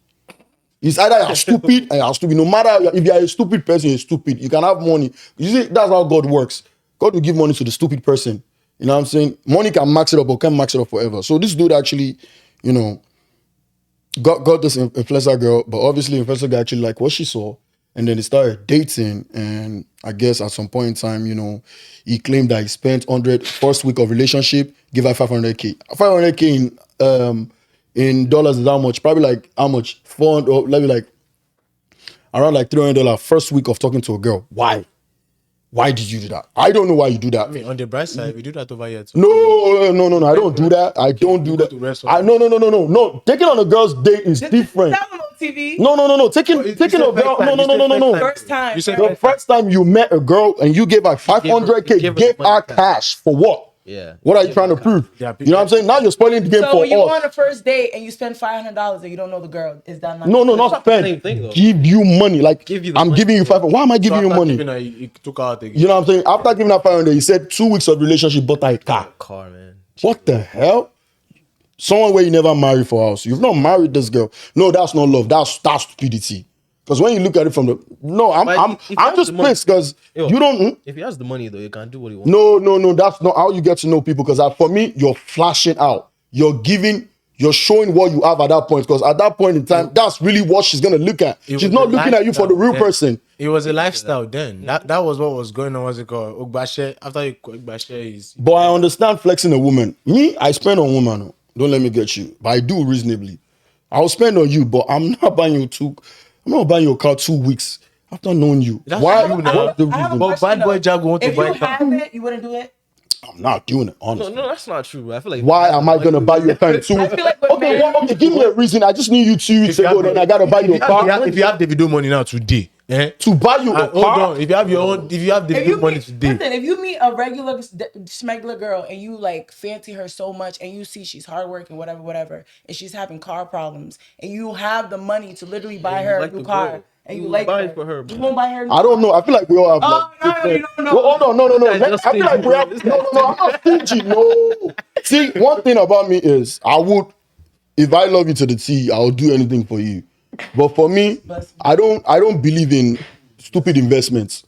It's either you're stupid and you're stupid. No matter if you're a stupid person, you're stupid. You can have money. You see, that's how God works. God will give money to the stupid person. You know what I'm saying? Money can max it up but can't max it up forever. So this dude actually, got this influencer girl, but obviously influencer guy actually liked what she saw. And then they started dating. And I guess at some point in time, he claimed that he spent first week of relationship, give her 500K. 500K in dollars is how much? Probably like how much? 400, or maybe like around like $300 first week of talking to a girl. Why? Why did you do that? I don't know why you do that. I mean, on the bright side, we do that over here too. No. I don't do that. I don't do go to that. restaurant. No. Taking on a girl's date is different. That was on TV. No. Taking you a said girl. first time. You said No. First time. You said The first time you met a girl and you gave her 500K, gave her gave money her cash. cash for what? Yeah. What are you trying to prove? Yeah, You know what I'm saying? Now you're spoiling the game So for you go us. on a first date and you spend $500 and you don't know the girl. Is that not? No, not spend. same thing, though. Give you money. Like, Give you the I'm money. giving you 500. Why am I giving you money? He took out again. You know what I'm saying? After giving her 500, he said 2 weeks of relationship, bought her a car. Car, man. What the hell? Someone where you never married for house. You've not married this girl. No, that's not love. That's stupidity. Because when you look at it from But if you I'm have just the money- pissed because Yo, you don't. If he has the money though, you can do what he wants. No. That's not how you get to know people. Because for me, you're flashing out. You're showing what you have at that point. Because at that point in time, that's really what she's gonna look at. It She's was not a looking at you for the real lifestyle person. It was a lifestyle then. That was what was going on. What's it called? Ogbashe. After you Ogbashe is. But I understand flexing a woman. Me, I spend on woman. Oh. Don't let me get you. But I do reasonably. I'll spend on you, but I'm not buying your car 2 weeks after knowing you. That's Why? you now. What's the I have a reason? But question, Bad Boy though. Jago want to If buy you a car. have it, you wouldn't do it. I'm not doing it, honestly. No, that's not true. I feel like Why am I gonna buy you a car in 2 I weeks? feel like we're married. Give me a reason. I just need you 2 weeks ago, then I gotta buy you a car. If you have the video money now today, To buy you a hold car. on. If you have the If video you money meet, today, listen, if you meet a regular smuggler girl and you like fancy her so much and you see she's hardworking, whatever, and she's having car problems, and you have the money to literally buy you her like a new the car, girl. and You you like buy her, it for her, you bro. won't buy her. I don't know. I feel like we all have. Oh, like, no, you different- don't know. Well, hold on, no. That's just I feel like we have. stingy, bro. No. I'm not stingy. No. See, one thing about me is I would, if I love you to the T, I'll do anything for you. But for me, I don't believe in stupid investments.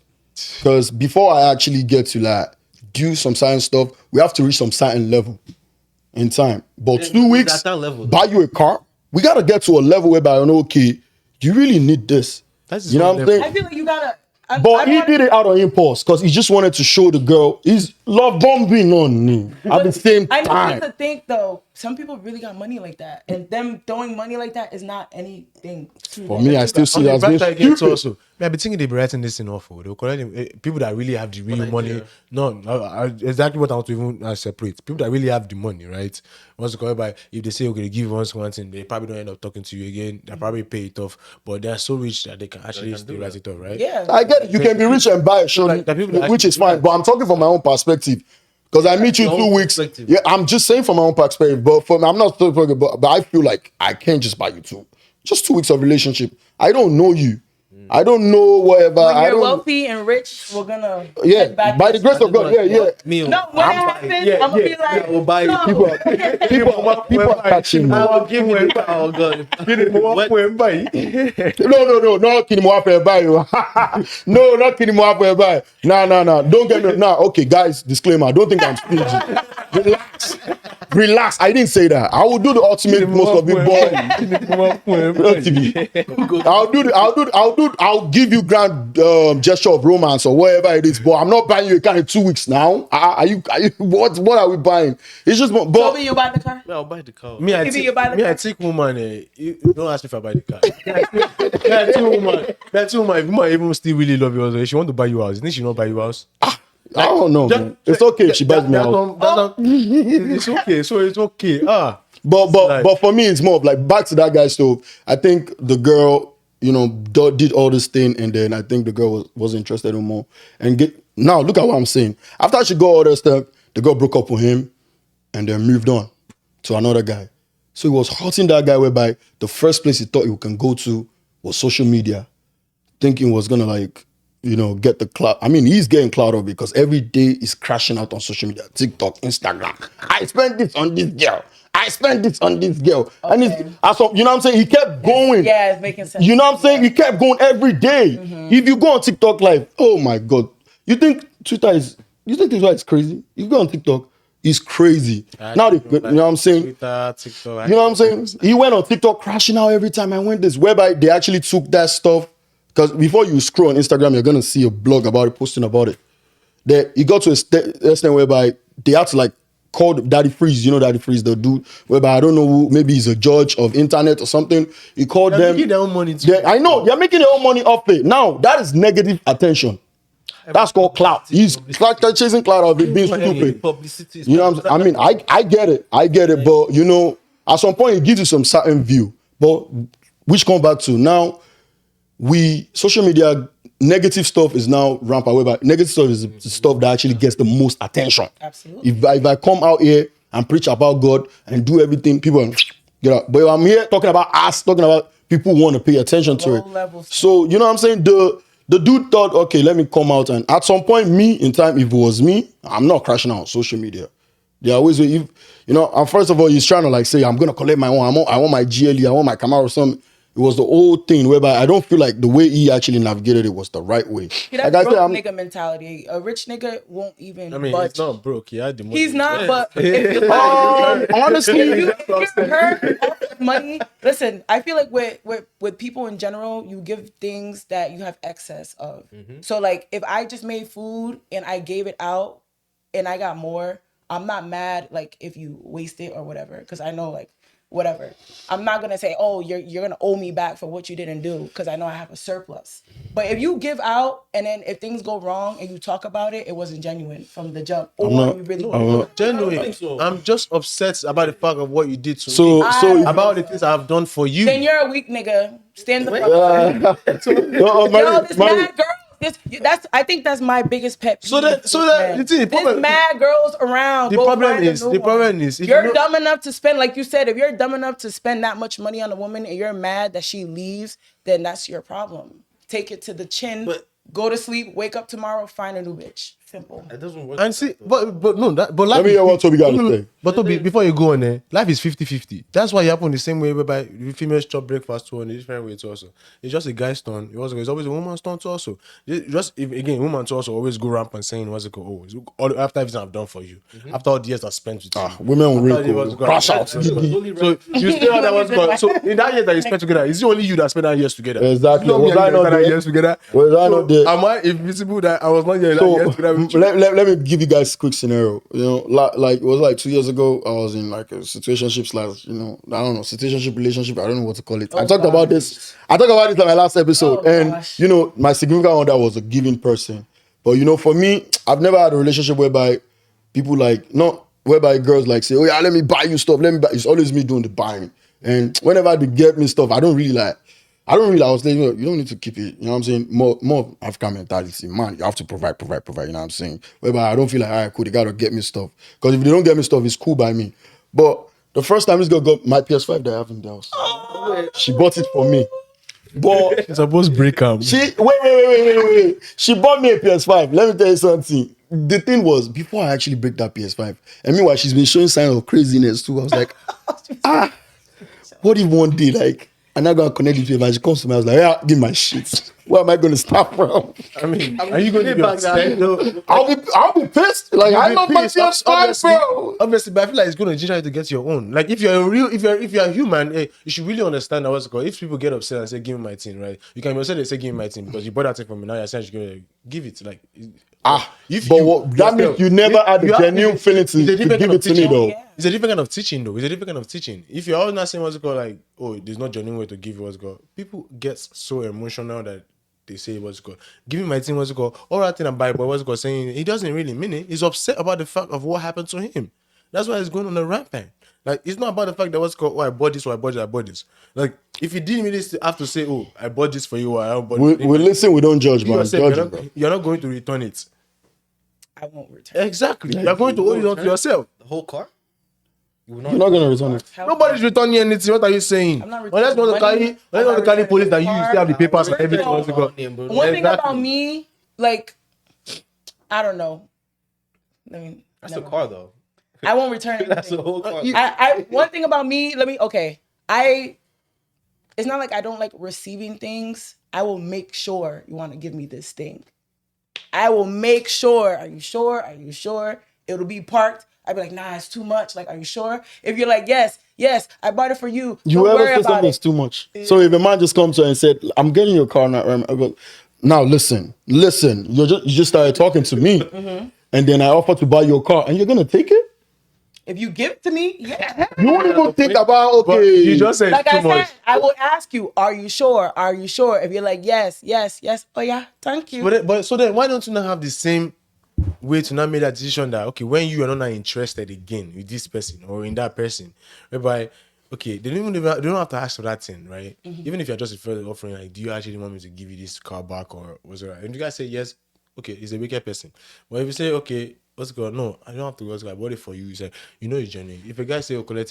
Because before I actually get to like do some certain stuff, we have to reach some certain level in time. But Yeah, 2 weeks, at that level. buy you a car. We gotta get to a level whereby I know, okay, you really need this. That's You know what I'm saying? I feel like you gotta. But he did it out of impulse because he just wanted to show the girl he's love bombing on me at the same I need time. to think though. Some people really got money like that, and them throwing money like that is not anything. For me, I still see that as being stupid. also. I've been thinking they be writing this in awful. They'll collect people that really have the real money. No, exactly what I want to even separate. People that really have the money, right? Once you call it by, if they say okay, they give us one thing, they probably don't end up talking to you again. They probably pay it off, but they're so rich that they can actually still write it off, right? Yeah. I get it. You can be rich and buy a show, like, the people that which is fine. But I'm talking from my own perspective. Because I meet you Your 2 own weeks. perspective. Yeah, I'm just saying from my own perspective. But I'm not talking about. But I feel like I can't just buy you just 2 weeks of relationship. I don't know you. I don't know whatever. When I you're don't. wealthy and rich, we're gonna Yeah, get back by to the grace of God. Yeah. Meal. No, when it happens, I'm gonna be like, We'll buy no. People are catching me. I will give you the car. Oh God. What? No, not Kinimo Apple buy. No, not Kinimo Apple buy. No. Don't get me. Nah, okay, guys, disclaimer. Don't think I'm stingy. Relax. I didn't say that. I will do the ultimate most of it, boy. I'll give you grand gesture of romance or whatever it is, but I'm not buying you a car in 2 weeks now. Are you what are we buying? It's just but Toby, you buy the car? Yeah, I'll buy the car. Me, I Maybe you buy the car. take woman. You don't ask me if I buy the car. I take woman. If woman even still really love you, also, if she want to buy you house, you think she not buy you house? I don't know, man. It's okay if she buys me out. It's okay. So it's okay. But for me, it's more of like back to that guy's stuff. I think the girl, did all this thing, and then I think the girl wasn't interested anymore. And now look at what I'm saying. After she got all that stuff, the girl broke up with him, and then moved on to another guy. So he was hurting that guy, whereby the first place he thought he can go to was social media, thinking was gonna get the clout. I mean, he's getting clout of it because every day he's crashing out on social media, TikTok, Instagram. I spent this on this girl. I spent this on this girl. Okay. And you know what I'm saying? He kept going. Yeah, it's making sense. You know what I'm saying? He kept going every day. Mm-hmm. If you go on TikTok live, oh my God. You think Twitter is crazy? You go on TikTok, it's crazy. Now, you know what I'm saying? Twitter, TikTok. You know what I'm saying? He went on TikTok crashing out every time I went this, whereby they actually took that stuff. Because before you scroll on Instagram, you're going to see a blog about it, posting about it. It got to a extent whereby they had to call Daddy Freeze, Daddy Freeze, the dude, whereby I don't know who, maybe he's a judge of internet or something. He called them. They're making their own money too. I know, they're making their own money off it. Now, that is negative attention. That's called clout. He's chasing clout of it being stupid. Publicity. You know what I'm saying? I mean, I get it. But, at some point, it gives you some certain view. But which come back to now, social media, negative stuff is now rampant. Whereby negative stuff is the stuff that actually gets the most attention. Absolutely. If I come out here and preach about God and do everything, people get out. But if I'm here talking about people who want to pay attention to it. So, you know what I'm saying? The dude thought, okay, let me come out. And at some point, if it was me, I'm not crashing out on social media. They always, and first of all, he's trying to say, I'm going to collect my own. I want my GLE, I want my Camaro or something. It was the old thing whereby I don't feel like the way he actually navigated it was the right way. That's broke nigga mentality. A rich nigga won't even. I mean, budge. It's not broke. He had the money. He's not, but honestly, if you heard off money, listen. I feel like with people in general, you give things that you have excess of. Mm-hmm. So if I just made food and I gave it out and I got more, I'm not mad if you waste it or whatever, because I know whatever. I'm not gonna say, oh, you're gonna owe me back for what you didn't do, because I know I have a surplus. But if you give out and then if things go wrong and you talk about it, it wasn't genuine from the jump. Genuine. I'm just upset about the fact of what you did to me. About the things I've done for you. Then you're a weak nigga. Stand the fuck up. This mad girl. I think that's my biggest pet peeve. There's mad girls around. The problem is if you're dumb enough to spend, like you said, if you're dumb enough to spend that much money on a woman and you're mad that she leaves, then that's your problem. Take it to the chin, go to sleep, wake up tomorrow, find a new bitch. Simple. It doesn't work. And see, but life. Let me hear what Toby got to say. But Toby, before you go on there, life is 50-50. That's why it happens the same way whereby females chop breakfast too, in a different way too also. It's just a guy's turn. It's always a woman's turn too also. Woman too also always go rampant saying after everything I've done for you, after all the years I've spent with you. Women will crash out. So you still have that was gone. So in that year that you spent together, is it only you that spent that years together? Exactly. Was I not there? Years together? Was I not there? Am I invisible that I was not here that years together? Let me give you guys a quick scenario. It was 2 years ago. I was in a situationship situationship relationship. I don't know what to call it. I talked about this in my last episode. My significant other was a giving person. But for me, I've never had a relationship whereby people whereby girls say, oh yeah, let me buy you stuff. It's always me doing the buying. And whenever they get me stuff, I was saying, you don't need to keep it. You know what I'm saying? More African mentality. Man, you have to provide. You know what I'm saying? Whereby I don't feel like, all right, cool, they got to get me stuff. Because if they don't get me stuff, it's cool by me. But the first time this girl got my PS5 that I have in the house, she bought it for me. But Suppose break up. wait. She bought me a PS5. Let me tell you something. The thing was, before I actually break that PS5, and meanwhile, she's been showing signs of craziness too. I was like, what if one day, like, I'm not gonna connect with you, and she comes to me, I was like, yeah, give my shit. Where am I gonna start from? I mean, are you going to be upset though? I'll be pissed. Like, I love my PS5, bro. Obviously, but I feel like it's going to ginger you to get your own. Like if you're a real, if you're a human, you should really understand that what's it called. If people get upset and say, "Give me my thing," right? You can be upset they say, "Give me my thing," because you bought that thing from me. Now you're saying you're going to give it. Like, That means you never had the genuine feeling to give it to me, though. Yeah. It's a different kind of teaching, though. It's a different kind of teaching. If you're all not saying what's it called, like, oh, there's no genuine way to give you what's it called. People get so emotional that they say what's it called. Give me my thing, what's it called. All that thing about what's it called saying he doesn't really mean it. He's upset about the fact of what happened to him. That's why he's going on a rampant. Like, it's not about the fact that what's called, oh, I bought this, or I bought this. Like, if he didn't really have to say, oh, I bought this for you, or I don't bought it. We listen, we don't judge, man. You're not going to return it. I won't return. Exactly. You're going to hold it on to yourself. The whole car? You're not gonna return it. Nobody's returning anything. What are you saying? I'm not Unless you want to carry, police that you still have the papers and everything. What's it called? One thing about me, like, I don't know. I mean, That's the car, though. I won't return anything. That's the whole car. One thing about me, it's not like I don't like receiving things. I will make sure you want to give me this thing. I will make sure. Are you sure? Are you sure? It'll be parked. I'd be like, nah, it's too much. Like, are you sure? If you're like, yes, I bought it for you. You Don't ever worry say about something's it. too much? So if a man just comes to you and said, I'm getting your car now, I go, now listen, you just started talking to me, and then I offer to buy your car, and you're gonna take it? If you give it to me, yeah. You won't even think about, But okay. you just said Like too I much. said, I will ask you, are you sure? Are you sure? If you're like, yes. Oh yeah, thank you. But so then, why don't you not have the same way to not make that decision that okay, when you are not interested again with this person or in that person, whereby okay, they don't have to ask for that thing, right? Even if you're just further offering, like, do you actually want me to give you this car back or what's it? And you guys say yes, okay, he's a wicked person. But if you say okay, what's it called? No, I don't have to. What's it called? I bought it for you. You say, you know, it's genuine. If a guy say, oh, Colette,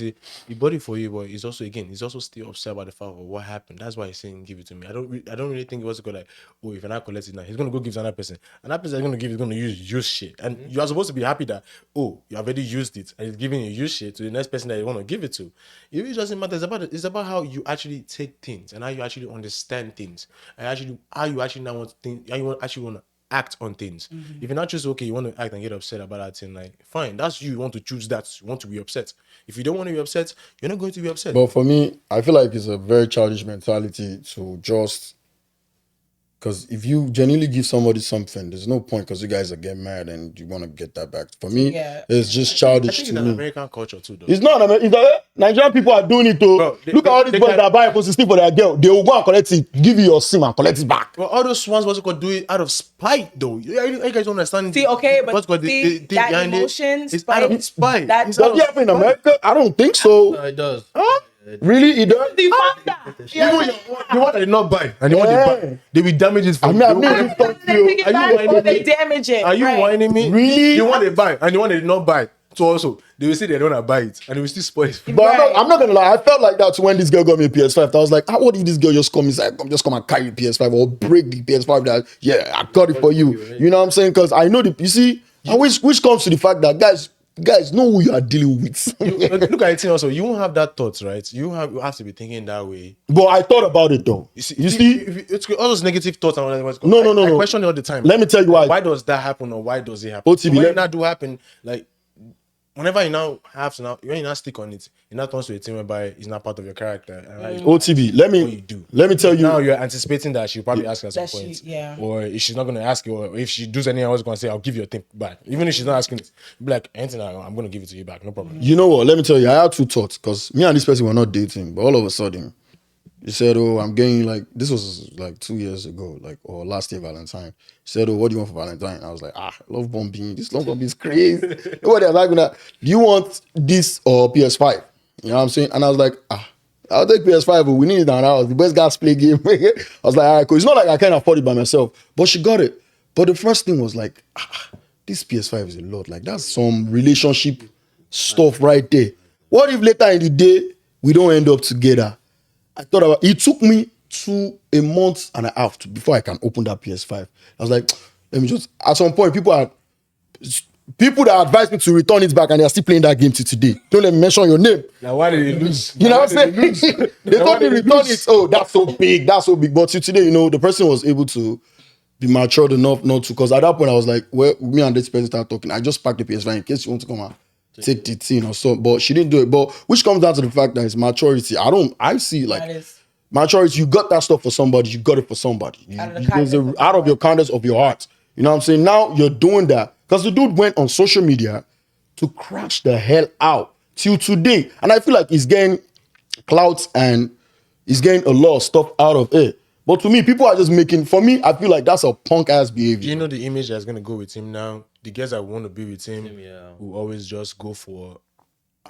he bought it for you, but he's also still upset about the fact of what happened. That's why he's saying, give it to me. I don't really think it was called like, oh, if you're not collecting now, he's gonna go give it to another person. Another person is gonna give, is gonna use shit, and you are supposed to be happy that oh, you already used it, and he's giving you use shit to the next person that you want to give it to. It really doesn't matter. It's about how you actually take things and how you actually understand things, and how you actually now want to think, how you actually want to act on things. If you're not just okay, you want to act and get upset about that thing, like fine, that's you want to choose that, you want to be upset. If you don't want to be upset, you're not going to be upset. But for me, I feel like it's a very childish mentality to just, because if you genuinely give somebody something, there's no point because you guys are getting mad and you want to get that back. For me, it's just I childish think to it's an me. American culture too, though. It's not American. Nigerian people are doing it too. Bro, Look at all these boys that buy a pussy stick for their girl. They will go and collect it, give you your SIM and collect it back. Well, all those swans what's it called do it out of spite though. You guys don't understand. See, okay, but what's it called, see, the that behind it. emotion, It's out of spite. that- It's out Does of it happen in spite. America? I don't think so. No, it does. Huh? Really? It does? The founder. Even the one that did not buy and the one they buy, they will damage it for I mean, you. I've never talked to you. They whining me? damage it. Are you right. whining me? Really? The one they buy and the one they did not buy. So also, they will say they don't want to buy it and they will still spoil it. But I'm not gonna lie, I felt like that when this girl got me a PS5. I was like, what if this girl just come inside, just come and carry the PS5 or break the PS5 that, yeah, I got it for you. You know what I'm saying? Because I know you see, which comes to the fact that guys know who you are dealing with. Look at it also, you won't have that thought, right? You have to be thinking that way. But I thought about it though. You see, it's all those negative thoughts and what's No. I question it all the time. Let me tell you why. Why does that happen or why does it happen? OTB, So when let- it not do happen, like whenever you now have to now when you now stick on it, it now turns to a thing whereby it's not part of your character. And like, OTB, what you do. let me tell you. Now you're anticipating that she'll probably ask at some That she- point. yeah. Or if she's not gonna ask you, or if she does anything, I was gonna say, I'll give you a thing back. Even if she's not asking it, be like, anything, I'm gonna give it to you back, no problem. You know what? Let me tell you, I had two thoughts because me and this person were not dating, but all of a sudden, he said, "Oh, I'm getting like this was like 2 years ago, like or last year Valentine." He said, "Oh, what do you want for Valentine?" I was like, love bombing. This love bombing is crazy. Nobody was like, "Do you want this or PS5?" You know what I'm saying? And I was like, I'll take PS5, but we need it now. I was the best guys play game. I was like, all right, cool. It's not like I can't afford it by myself, but she got it. But the first thing was like, this PS5 is a lot. Like that's some relationship stuff right there. What if later in the day we don't end up together? I thought about it. Took me a month and a half before I can open that PS5. I was like, let me just. At some point, people that advised me to return it back, and they are still playing that game till today. Don't let me mention your name. Now why did they lose? You know what I'm saying? They told me return it. Oh, that's so big. That's so big. But till today, the person was able to be matured enough not to. Because at that point, I was like, well, me and this person started talking. I just packed the PS5 in case you want to come and take the thing or so. But she didn't do it. But which comes down to the fact that it's maturity. I see like That is maturity. You got that stuff for somebody. You got it for somebody. Out of your kindness of your heart. You know what I'm saying? Now you're doing that. Because the dude went on social media to crash the hell out till today. And I feel like he's getting clout and he's getting a lot of stuff out of it. But to me, people are just for me, I feel like that's a punk ass behavior. You know the image that's gonna go with him now. The girls that want to be with him Yeah. will always just go for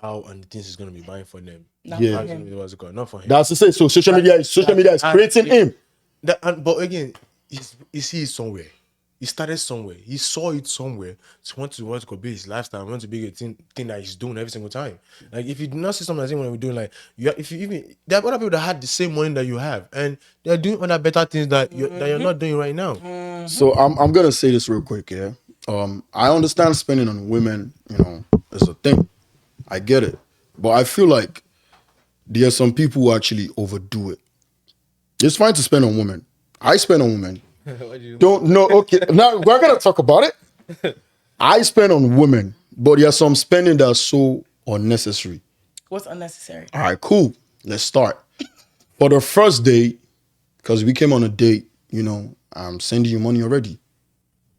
how and the things he's gonna be buying for them. not Yeah. for him. What's it called? Not for him. That's to say, so social media is creating him. But again, you see it somewhere. He started somewhere. He saw it somewhere. So want to be his lifestyle. Want to be a thing that he's doing every single time. Like if you do not see something like that when we're doing, like there are other people that had the same money that you have, and they're doing other better things that you're not doing right now. So I'm gonna say this real quick, yeah. I understand spending on women, is a thing. I get it. But I feel like there are some people who actually overdo it. It's fine to spend on women. I spend on women. Don't know. Okay, now we're gonna talk about it. I spend on women, but there's some spending that's so unnecessary. What's unnecessary? All right, cool. Let's start. For the first date, because we came on a date, I'm sending you money already.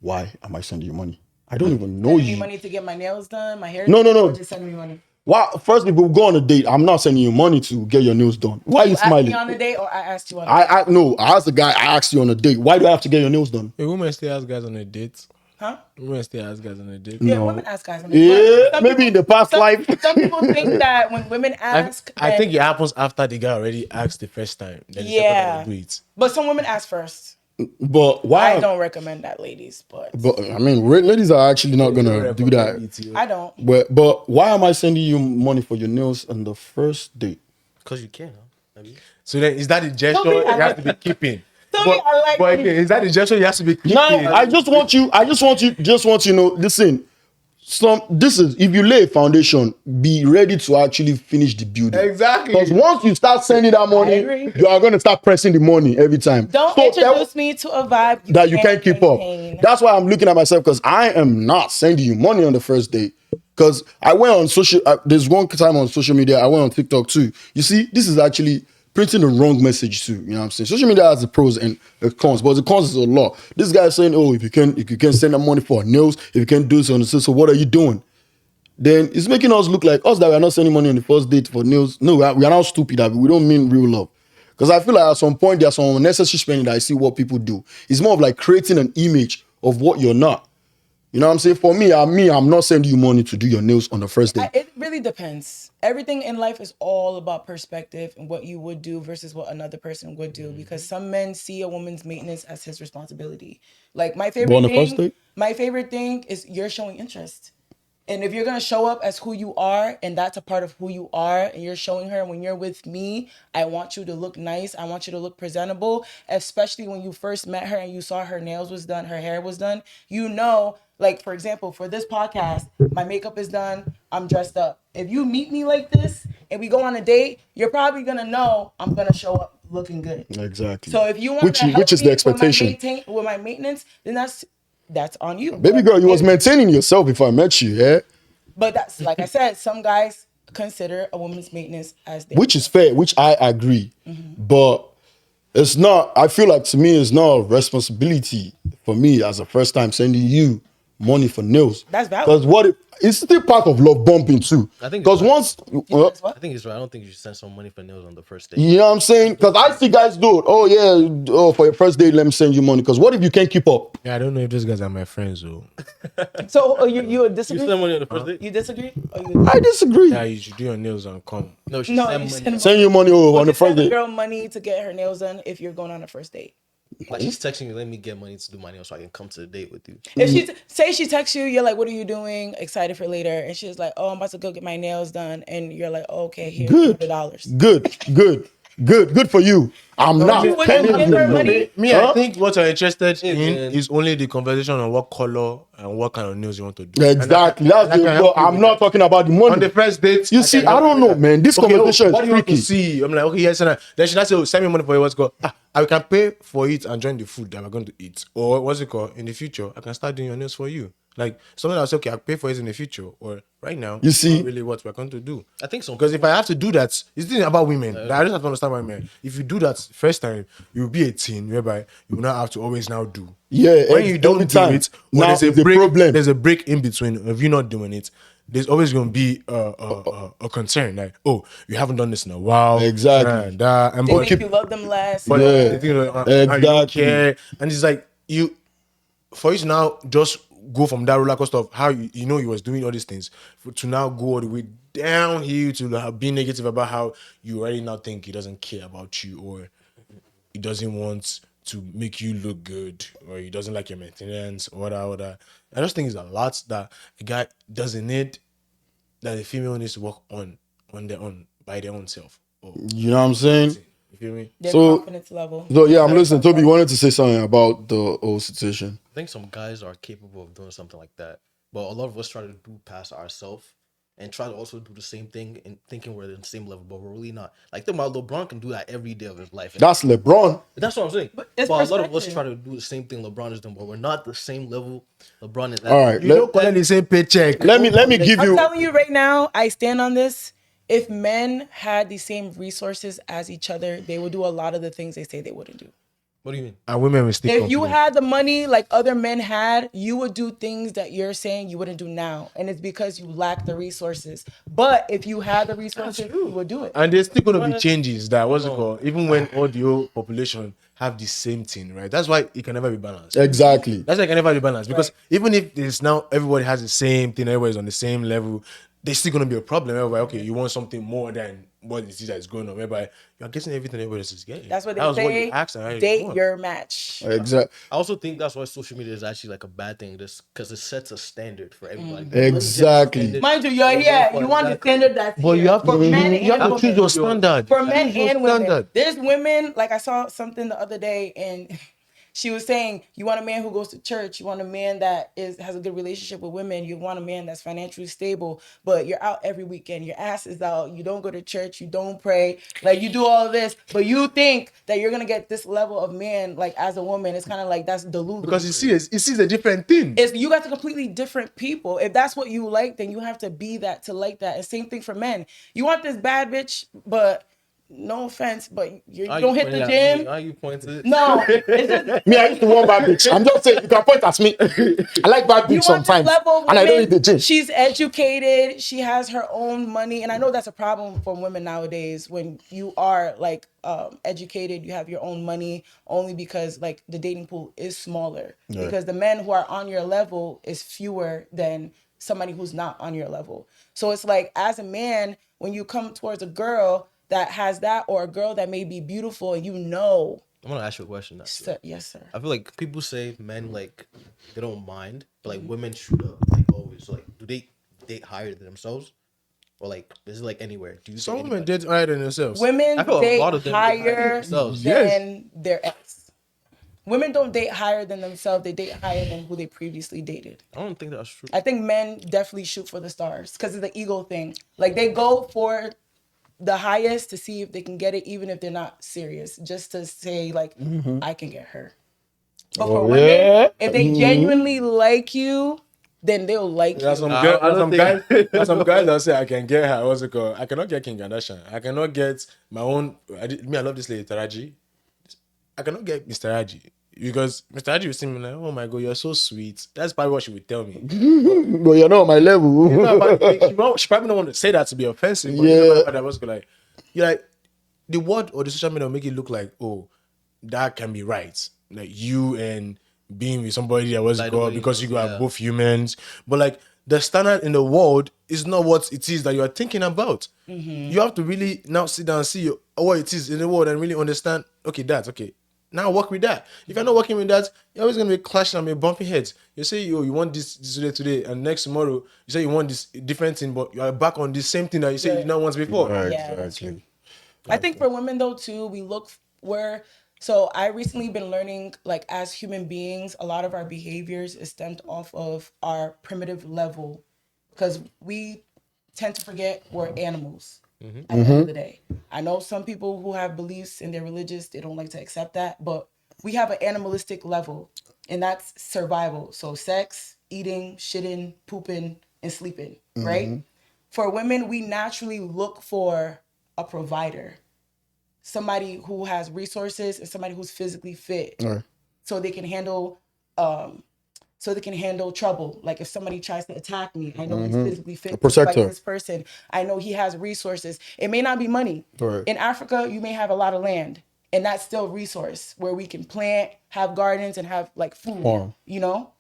Why am I sending you money? I don't even know Sending me you. money to get my nails done, my hair. No. Or just sending me money. Why? First, if we go on a date, I'm not sending you money to get your nails done. Why are you You asked smiling? me on the date, or I asked you on the date? I no. I asked the guy. I asked you on a date. Why do I have to get your nails done? Hey, women still ask guys on a date. Huh? Women still ask guys on a date. Yeah, women ask guys on the date. Yeah, Some maybe people- in the past life. Some people think that when women ask, I think it happens after the guy already asked the first time. Then the second Yeah. time they do it. but some women ask first. But why? I don't recommend that, ladies, but But I mean, ladies are actually not gonna do that. I don't. But why am I sending you money for your nails on the first date? Because you can, huh? Maybe. So then, is that the gesture Tell me you I have like- to be keeping? Tell me I like but it. again, is that the gesture you have to be keeping? Now, I just want you to know, listen, if you lay a foundation, be ready to actually finish the building. Exactly. Because once you start sending that money, agree. you are going to start pressing the money every time. Don't So introduce me to a vibe that you can't keep up. maintain. That's why I'm looking at myself, because I am not sending you money on the first date. Because I went on there's one time on social media, I went on TikTok too. You see, this is actually printing the wrong message too. You know what I'm saying? Social media has the pros and the cons, but the cons is a lot. This guy is saying, oh, if you can send that money for nails, if you can do so on the so what are you doing? Then it's making us look like us that we are not sending money on the first date for nails. No, we are not stupid. We don't mean real love. Because I feel like at some point there's some unnecessary spending that I see what people do. It's more of like creating an image of what you're not. You know what I'm saying? For me, I'm not sending you money to do your nails on the first date. It really depends. Everything in life is all about perspective and what you would do versus what another person would do. Because some men see a woman's maintenance as his responsibility. Like my favorite But on the thing, first date? my favorite thing is you're showing interest. And if you're gonna show up as who you are, and that's a part of who you are, and you're showing her when you're with me, I want you to look nice. I want you to look presentable, especially when you first met her and you saw her nails was done, her hair was done. Like for example, for this podcast, my makeup is done, I'm dressed up. If you meet me like this and we go on a date, you're probably gonna know I'm gonna show up looking good. Exactly. So if you want to help which is me the expectation. with my maintenance, then that's on you. Baby girl, you was maintaining yourself before I met you, yeah? But that's like I said, some guys consider a woman's maintenance as their Which is fair, which I agree. But it's not, I feel like to me, it's not a responsibility for me as a first time sending you money for nails. That's valid. Because it's still part of love bumping too. I think Because it's once, That's I what? think it's right. I don't think you should send some money for nails on the first date. you know what I'm saying? Because I see guys do it. Oh yeah, for your first date, let me send you money. Because what if you can't keep up? Yeah, I don't know if those guys are my friends though. So you You disagree? send money on the first date? You disagree? Or you I disagree. Yeah, you should do your nails and come. No, she No, send you money. send Send you money on the Just first send a date. girl money to get her nails done if you're going on a first date. Like she's texting me, let me get money to do my nails so I can come to the date with you. If she say she texts you, you're like, "What are you doing?" Excited for later, and she's like, "Oh, I'm about to go get my nails done," and you're like, oh, "Okay, here's Good. $100." Good. Good for you. I'm not you wouldn't telling give you. her no. money? Me, Huh? I think what you're interested in man. is only the conversation on what color and what kind of nails you want to do. Exactly. And I That's the. can help But you I'm with not that. talking about the On money. the first date, You I see, can I help don't you know, with that. man. This Okay, conversation what is do you want to tricky. see? I'm like, okay, yes, and then she not say, oh, send me money for it. What's go? I can pay for it and join the food that we're going to eat. Or what's it called? In the future, I can start doing your nails for you. Like something I'll say, okay, I'll pay for it in the future. Or right now, You it's see? not really what we're going to do. I think so. Because if I have to do that, it's the thing about women. I just have to understand why men. If you do that first time, you'll be a teen whereby you will not have to always now do. Yeah, When you don't every do time. it, Now when there's a it's a break, problem. there's a break in between of you not doing it. There's always going to be a concern like, oh, you haven't done this in a while. Exactly. And They but, make you love them less. but Yeah. the thing is, now you don't Exactly. care, and it's like for you to now just go from that roller coaster of how you know you was doing all these things to now go all the way downhill to being negative about how you already now think he doesn't care about you or he doesn't want to make you look good or he doesn't like your maintenance or whatever. I just think it's a lot that a guy doesn't need that the female needs to work on their own by their own self. Or, You know what I'm saying? you feel me? Their So- confidence level. So yeah, I'm listening. Toby, you wanted to say something about the whole situation. I think some guys are capable of doing something like that, but a lot of us try to do past ourselves and try to also do the same thing and thinking we're in the same level, but we're really not. Like think about LeBron can do that every day of his life. And That's LeBron. that's what I'm saying. But it's a lot of us perspective. try to do the same thing LeBron is doing, but we're not the same level. LeBron is. All right, You don't collect the same paycheck. let me give I'm you. telling you right now, I stand on this. If men had the same resources as each other, they would do a lot of the things they say they wouldn't do. What do you mean? And women will still If you confident. had the money like other men had, you would do things that you're saying you wouldn't do now. And it's because you lack the resources. But if you had the resources, you would do it. And there's still gonna be changes that what's it called? Even when all the whole population have the same thing, right? That's why it can never be balanced. Exactly. That's why it can never be balanced. Because even if there's now everybody has the same thing, everybody's on the same level, there's still gonna be a problem whereby okay, you want something more than what it is that's going on, whereby you're getting everything everybody else is getting. That's what That they was say. you asked and how you Date want. your match. Exactly. I also think that's why social media is actually like a bad thing, just because it sets a standard for everybody. Exactly. Mind you, you're here. You want the standard that's But here. you have for men you have and to choose women. your standard. For men Choose your and women. standard. There's women, like I saw something the other day, and she was saying, you want a man who goes to church, you want a man that has a good relationship with women, you want a man that's financially stable, but you're out every weekend, your ass is out, you don't go to church, you don't pray, like you do all of this, but you think that you're gonna get this level of man, like as a woman. It's kind of like that's delusional. Because it sees a different thing. It's you guys are completely different people. If that's what you like, then you have to be that to like that. And same thing for men. You want this bad bitch, but no offense, but you don't hit the gym. Are you pointing? No, it's just, Me, I used to want bad bitch. I'm just saying, you can point at me. I like bad you bitch want this sometimes, level of and I don't woman, hit the gym. she's educated, she has her own money, and I know that's a problem for women nowadays. When you are like educated, you have your own money, only because like the dating pool is smaller. Because the men who are on your level is fewer than somebody who's not on your level. So it's like as a man, when you come towards a girl that has that, or a girl that may be beautiful, and you know, I'm gonna ask you a question. Now. yes sir. I feel like people say men like they don't mind, but like women shoot up like always. So, like, do they date higher than themselves, or like is it like anywhere? Do you Some say women anybody? date higher than themselves. Women I feel a date lot of them date higher than higher themselves. than their ex. Women don't date higher than themselves. They date higher than who they previously dated. I don't think that's true. I think men definitely shoot for the stars because it's the ego thing. Like they go for the highest to see if they can get it, even if they're not serious, just to say like, I can get her. But for women, yeah. if they genuinely like you, then they'll like There's you. some, I don't think- there's some guys that say I can get her. What's it called? I cannot get King Kardashian. I cannot get my own. I love this lady Taraji. I cannot get Mr. Raji because Mr. Raji will see me like, oh my god, you're so sweet. That's probably what she would tell me. But you're not on my level. No, but she probably don't want to say that to be offensive. But Yeah. that was like, you're like the word or the social media will make it look like, oh, that can be right. Like you and being with somebody that was Like God nobody because you knows, are yeah. both humans. But like the standard in the world is not what it is that you are thinking about. You have to really now sit down and see what it is in the world and really understand, okay, that's okay. Now work with that. If you're not working with that, you're always gonna be clashing and be bumping heads. You say, yo, you want this today, and next tomorrow you say you want this different thing, but you are back on the same thing that you said you did not want before. Right, Yeah, that's exactly. I think for women though too, so I recently been learning like as human beings, a lot of our behaviors is stemmed off of our primitive level because we tend to forget we're animals at the end of the day. I know some people who have beliefs and they're religious, they don't like to accept that, but we have an animalistic level and that's survival. So sex, eating, shitting, pooping, and sleeping, right? For women, we naturally look for a provider, somebody who has resources and somebody who's physically fit, All right. so they can handle trouble. Like if somebody tries to attack me, I know he's physically fit to protect fight her. this person. I know he has resources. It may not be money. Right. In Africa, you may have a lot of land, and that's still resource where we can plant, have gardens, and have like food. Farm. You know.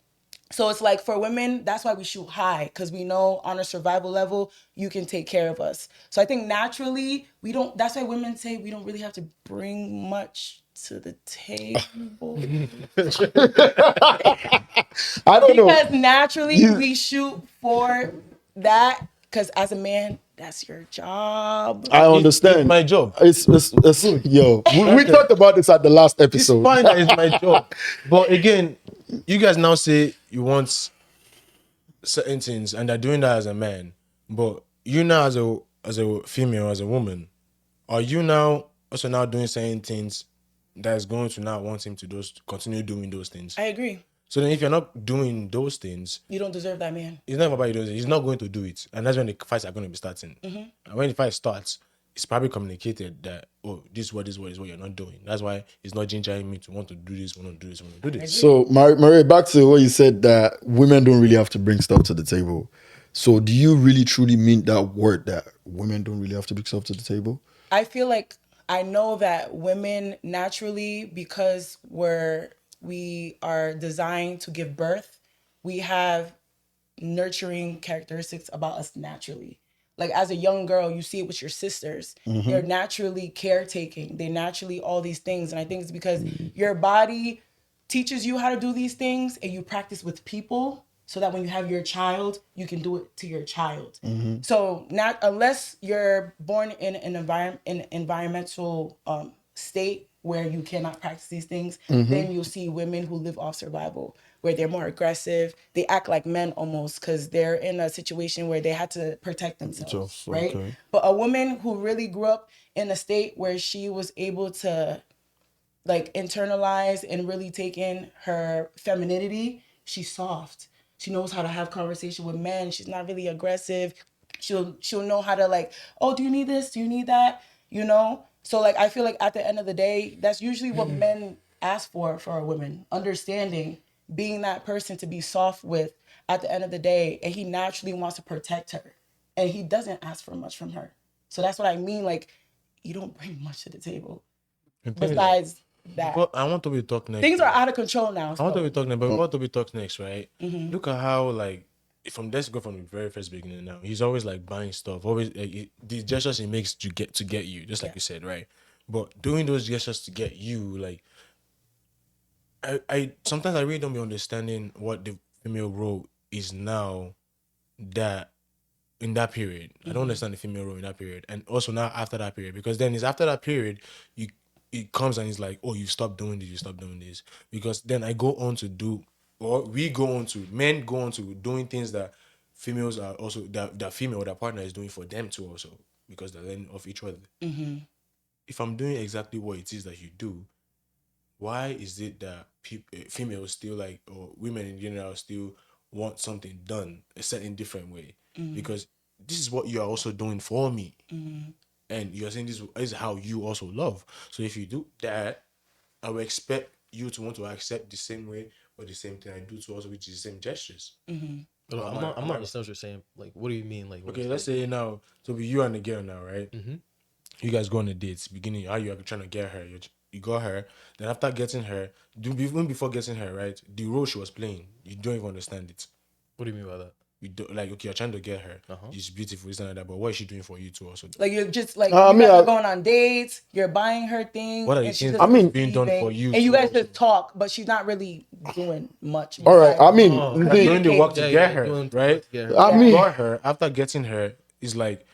So it's like for women, that's why we shoot high, because we know on a survival level, you can take care of us. So I think naturally, that's why women say we don't really have to bring much to the table. I don't know. Because naturally, we shoot for that, because as a man, that's your job. I understand. It's my job. It's yo. We talked about this at the last It's episode. fine that it's my job. But again, you guys now say you want certain things and are doing that as a man. But you now as a female, as a woman, are you now also now doing certain things that is going to now want him to continue doing those things? I agree. So then if you're not doing those things, You don't deserve that man. it's not about you doing it. He's not going to do it. And that's when the fights are going to be starting. And when the fight starts, it's probably communicated that, oh, this is what you're not doing. That's why it's not gingering me to want to do this, want to do this, want to do this. So, Maria, back to what you said that women don't really have to bring stuff to the table. So, do you really truly mean that word that women don't really have to bring stuff to the table? I feel like I know that women naturally, because we are designed to give birth, we have nurturing characteristics about us naturally. Like as a young girl, you see it with your sisters. They're naturally caretaking. They naturally all these things. And I think it's because your body teaches you how to do these things and you practice with people so that when you have your child, you can do it to your child. So not unless you're born in an environmental state where you cannot practice these things, then you'll see women who live off survival, where they're more aggressive. They act like men almost because they're in a situation where they had to protect themselves, right? Okay. But a woman who really grew up in a state where she was able to like internalize and really take in her femininity, she's soft. She knows how to have conversation with men. She's not really aggressive. She'll know how to like, oh, do you need this? Do you need that? You know? So like I feel like at the end of the day, that's usually what men ask for a woman. Understanding, being that person to be soft with at the end of the day, and he naturally wants to protect her. And he doesn't ask for much from her. So that's what I mean, like, you don't bring much to the table. Besides that. But I want to be talking next. Things are out of control now. I want to So. be talking about what to be talking next, right? Look at how like let's go from the very first beginning now. He's always like buying stuff, always like, the gestures he makes to get you, just like you said, right? But doing those gestures to get you, like I sometimes I really don't be understanding what the female role is now that in that period. I don't understand the female role in that period. And also now after that period. Because then it's after that period, it comes and it's like, oh, you stop doing this, you stop doing this. Because then I go on to do, or men go on to doing things that females are also, that female or that partner is doing for them too also. Because they're learning of each other. If I'm doing exactly what it is that you do, why is it that females still like, or women in general still want something done a certain different way? Because this is what you are also doing for me, and you're saying this is how you also love. So if you do that, I will expect you to want to accept the same way or the same thing I do to also, which is the same gestures. But I'm not understand what you're saying. Like, what do you mean? Like, Okay, let's say now, so be you and the girl now, right? You guys go on a date. Beginning, how you are trying to get her. You got her. Then after getting her, even before getting her, right? The role she was playing, you don't even understand it. What do you mean by that? You don't like. Okay, you're trying to get her. She's beautiful, this and that. But what is she doing for you too? Also, Like you're just like I you mean, guys are going on dates, you're buying her things. What are the and she's things just I mean, being done for you? And you too guys also? just talk, but she's not really doing much. All right. I mean, You're doing the work to Yeah, get yeah, her, doing- right? yeah. I You mean, got her. After getting her, is like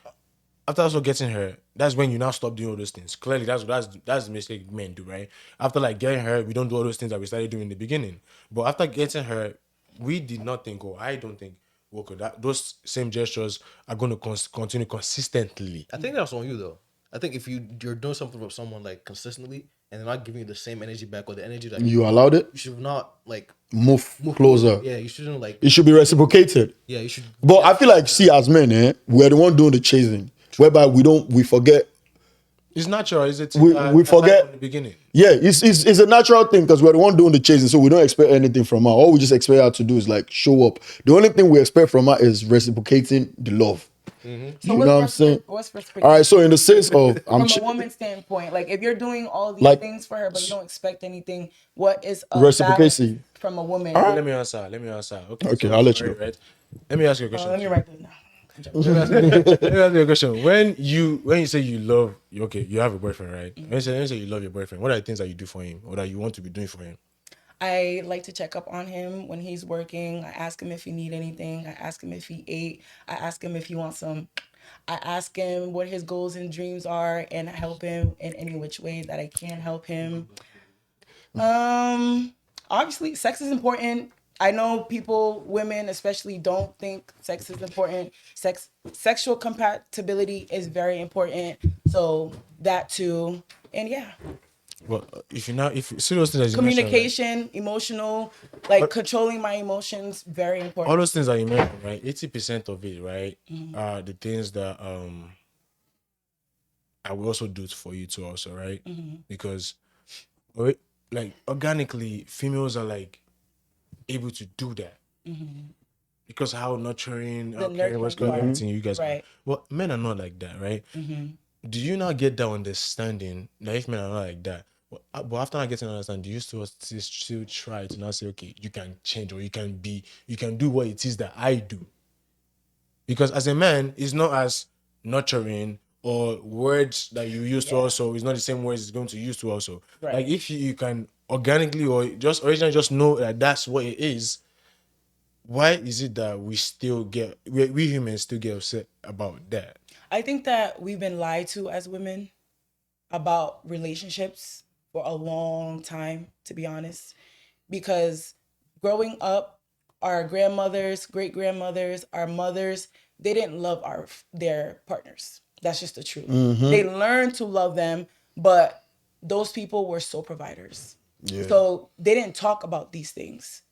after also getting her, that's when you now stop doing all those things. Clearly, that's the mistake men do, right? After like getting her, we don't do all those things that we started doing in the beginning. But after getting her, we did not think, or I don't think, okay, that those same gestures are going to continue consistently. I think that's on you though. I think if you're doing something with someone like consistently and they're not giving you the same energy back or the energy that You allowed it. you should not like Move closer. yeah, you shouldn't like It should be reciprocated. yeah, you should But I feel like, see, as men, we're the one doing the chasing, whereby we forget. It's natural, is it? We forget- from the beginning. Yeah, it's a natural thing because we're the one doing the chasing, so we don't expect anything from her. All we just expect her to do is like show up. The only thing we expect from her is reciprocating the love. So You know what I'm saying? What's All right, so in the sense of from a woman's standpoint, like if you're doing all these Like- things for her, but you don't expect anything, what is a Reciprocity. balance from a woman? Let me answer. Okay, I'll let you go. Right. Let me ask you a question. Let me write this down. Let me ask you a question. When you say you love, okay, you have a boyfriend, right? When you say you love your boyfriend, what are the things that you do for him or that you want to be doing for him? I like to check up on him when he's working. I ask him if he need anything. I ask him if he ate. I ask him if he wants some. I ask him what his goals and dreams are, and I help him in any which way that I can help him. Obviously, sex is important. I know people, women especially, don't think sex is important. Sexual compatibility is very important. So that too, and yeah. Well, if you see those things that you mentioned, right? Communication, emotional, like controlling my emotions, very all important. those things that you mentioned, right? 80% of it, right, are the things that I will also do for you too, also, right? Because, like, organically, females are like able to do that because how nurturing, how caring, what's nurturing going, part. everything you guys. Right. Well, men are not like that, right? Do you not get that understanding that if men are not like that? But after not getting understanding, do you still try to now say, okay, you can change or you can do what it is that I do? Because as a man, it's not as nurturing or words that you use to also, it's not the same words it's going to use to also. Right. Like if you can organically or just originally just know that that's what it is, why is it that we humans still get upset about that? I think that we've been lied to as women about relationships for a long time, to be honest. Because growing up, our grandmothers, great grandmothers, our mothers, they didn't love their partners. That's just the truth. They learned to love them, but those people were sole providers. Yeah. So they didn't talk about these things.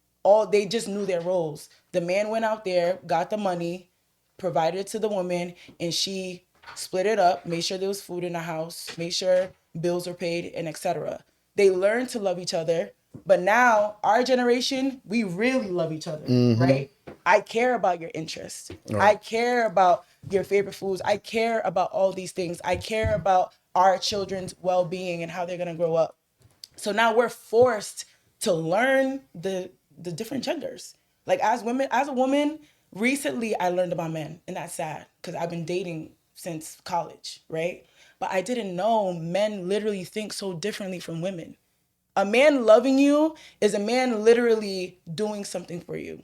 They just knew their roles. The man went out there, got the money, provided it to the woman, and she split it up, made sure there was food in the house, made sure bills were paid, and etc. They learned to love each other, but now our generation, we really love each other, right? I care about your interests. I care about your favorite foods. I care about all these things. I care about our children's well-being and how they're gonna grow up. So now we're forced to learn the different genders. Like as a woman, recently I learned about men, and that's sad because I've been dating since college, right? But I didn't know men literally think so differently from women. A man loving you is a man literally doing something for you.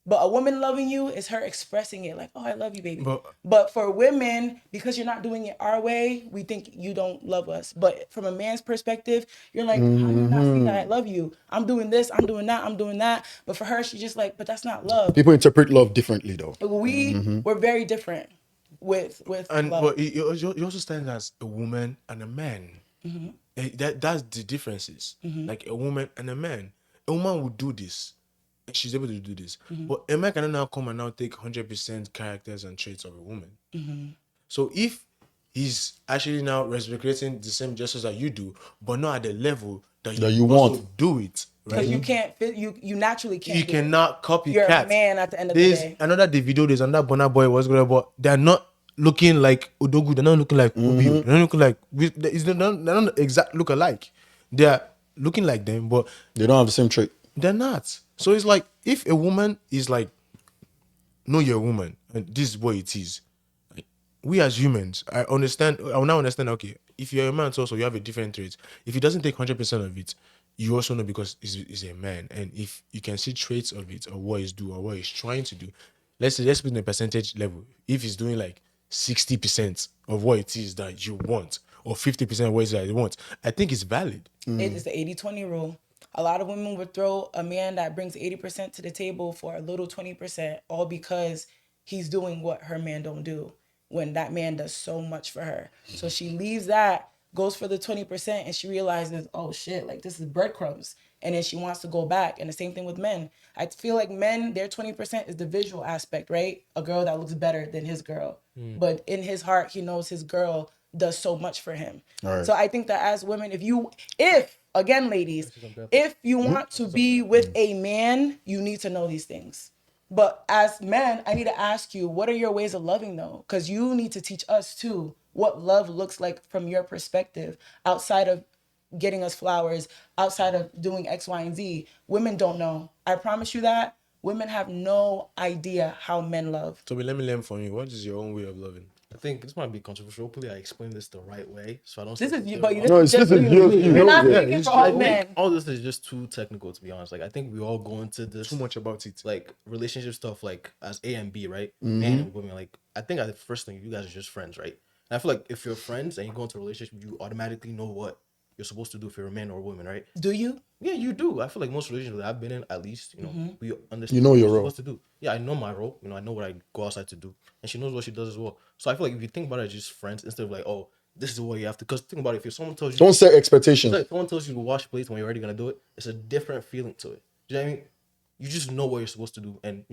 But a woman loving you is her expressing it like, oh, I love you, baby. But for women, because you're not doing it our way, we think you don't love us. But from a man's perspective, you're like, how do you not see that I love you? I'm doing this, I'm doing that, I'm doing that. But for her, she's just like, but that's not love. People interpret love differently, though. We're very different with And love. but you also stand as a woman and a man. That's the differences. Like a woman and a man. A woman will do this. And she's able to do this. But a man cannot now come and now take 100% characters and traits of a woman. So if he's actually now reciprocating the same gestures that you do, but not at the level that you want. also do it, right? Because you can't fit, you naturally can't. You do it. cannot copycat. You're a man at the end of the There's day. another Davido, there's another Burna Boy, what's going on, but they're not looking like Odogu, they're not looking like Obio, they're not looking like, they're not exact look alike. They're looking like them, but They don't have the same trait. they're not. So it's like, if a woman is like, know you're a woman, and this is what it is. Like, we as humans, I will now understand, okay, if you're a man also, you have a different trait. If he doesn't take 100% of it, you also know because he's a man. And if you can see traits of it, or what he's doing, or what he's trying to do, let's put in a percentage level. If he's doing like 60% of what it is that you want, or 50% of what it is that you want, I think it's valid. It is the 80-20 rule. A lot of women would throw a man that brings 80% to the table for a little 20%, all because he's doing what her man don't do when that man does so much for her. So she leaves that, goes for the 20%, and she realizes, oh shit, like this is breadcrumbs. And then she wants to go back. And the same thing with men. I feel like men, their 20% is the visual aspect, right? A girl that looks better than his girl. But in his heart, he knows his girl does so much for him. Right. So I think that as women, if again, ladies, if you want to be with a man, you need to know these things. But as men, I need to ask you, what are your ways of loving though? Because you need to teach us too what love looks like from your perspective outside of getting us flowers, outside of doing X, Y, and Z. Women don't know. I promise you that. Women have no idea how men love. So let me learn from you. What is your own way of loving? I think this might be controversial. Hopefully, I explain this the right way, so I don't. This say is you, the but wrong- this No, is it's just this is you. You're not Yeah, speaking for I all think men. all this is just too technical, to be honest. Like, I think we all go into this Too much about it. like relationship stuff, like as A and B, right? Man and women. Like, I think at the first thing, you guys are just friends, right? And I feel like if you're friends and you go into a relationship, you automatically know what you're supposed to do if you're a man or a woman, right? Do you? Yeah, you do. I feel like most relationships that I've been in, at least, we understand You know what your we're role. supposed to do. Yeah, I know my role. I know what I go outside to do, and she knows what she does as well. So I feel like if you think about it as just friends, instead of like, oh, this is what you have to. Because think about it, if someone tells you, Don't set expectations. if someone tells you to wash plates when you're already gonna do it, it's a different feeling to it. Do you know what I mean? You just know what you're supposed to do, and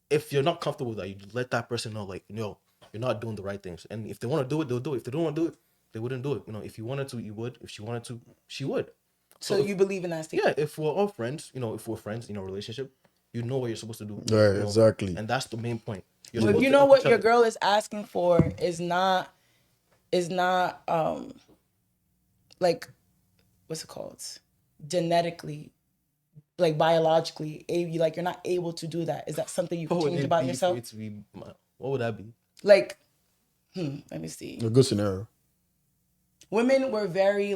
if you're not comfortable with that, you let that person know, like, no, you're not doing the right things. And if they want to do it, they'll do it. If they don't want to do it, they wouldn't do it. If you wanted to, you would. If she wanted to, she would. So you believe in that statement? Yeah, if we're all friends, if we're friends in a relationship, you know what you're supposed to do. Right, exactly. And that's the main point. You're If supposed you to know help what each your other. girl is asking for is not like, what's it called, genetically, like biologically, like you're not able to do that, is that something you can What would change it about be for yourself? it to be- what would that be? Like, let me see. A good scenario. Women, we're very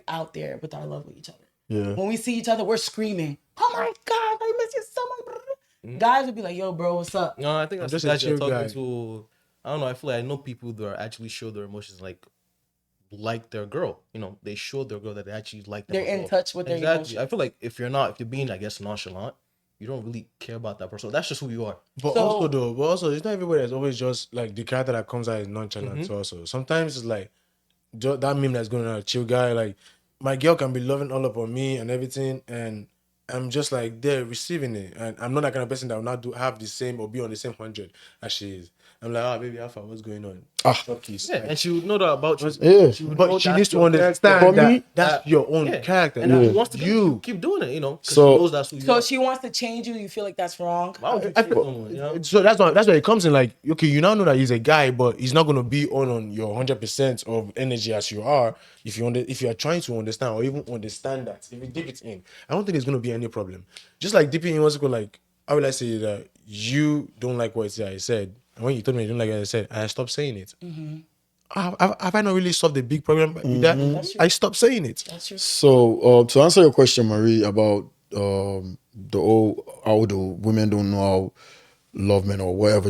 out there with our love with each other. Yeah. When we see each other, we're screaming, oh my God, I miss you so much. Guys would be like, yo, bro, what's up? No, I think that's just just a guys you're chill talking guy. to. I don't know. I feel like I know people that are actually show their emotions like their girl. They show their girl that they actually like them. They're as in well. touch with their Exactly. emotions. I feel like if you're being, I guess, nonchalant, you don't really care about that person. That's just who you are. But So- also, it's not everybody that's always just like the character that comes out is nonchalant. Also, sometimes it's like that meme that's going on, a chill guy. Like my girl can be loving all up on me and everything, and I'm just like there receiving it, and I'm not that kind of person that will not have the same or be on the same 100 as she is. I'm like, baby, Alpha, what's going on? Chuckies. Yeah, and she would know that about you. Yeah. She would know But she that's needs to your understand For that me- that's your own Yeah. character. And if she wants to keep doing it, 'cause So- she knows that's who you So are. she wants to change you. You feel like that's wrong? Why would you I change feel- someone? So that's where it comes in. Like, okay, you now know that he's a guy, but he's not gonna be on your 100% of energy as you are. If you are trying to understand or even understand that, if you dip it in, I don't think there's gonna be any problem. Just like dipping in, what's it called? Like, how will I say that you don't like what I said, and when you told me you don't like what I said, and I stopped saying it. Have I not really solved the big problem with that? I stopped saying it. That's true. So to answer your question, Marie, about how the women don't know how love men or whatever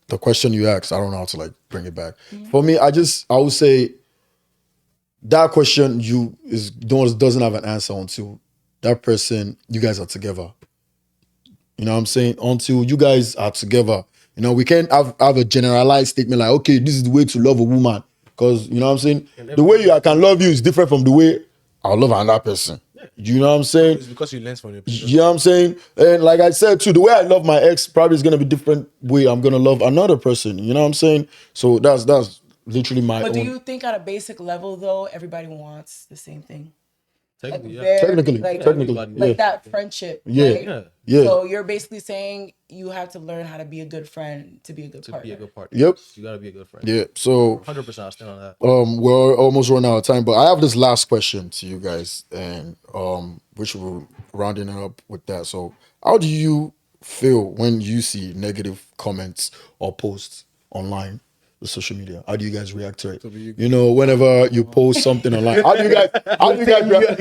the question you asked, I don't know how to like bring it back. For me, I would say that question doesn't have an answer until that person, you guys are together. You know what I'm saying? Until you guys are together. We can't have a generalized statement like, okay, this is the way to love a woman. Because, you know what I'm saying? The way I can love you is different from the way I'll love another person. You know what I'm saying? It's because you learn from your You know what I'm saying? And like I said too, the way I love my ex probably is going to be different way I'm going to love another person. You know what I'm saying? So that's literally my But own. do you think at a basic level though, everybody wants the same thing? Technically, yeah. Very, Technically, like yeah. that friendship. Yeah. right? Yeah. So you're basically saying you have to learn how to be a good friend to be a good To partner. be a good partner. Yep. You gotta be a good friend. Yeah. So 100% I stand on that. we're almost running out of time, but I have this last question to you guys, and which we're rounding it up with that. So how do you feel when you see negative comments or posts online? the social media? How do you guys react to it? So you- You know, whenever you post something online, how do you guys react?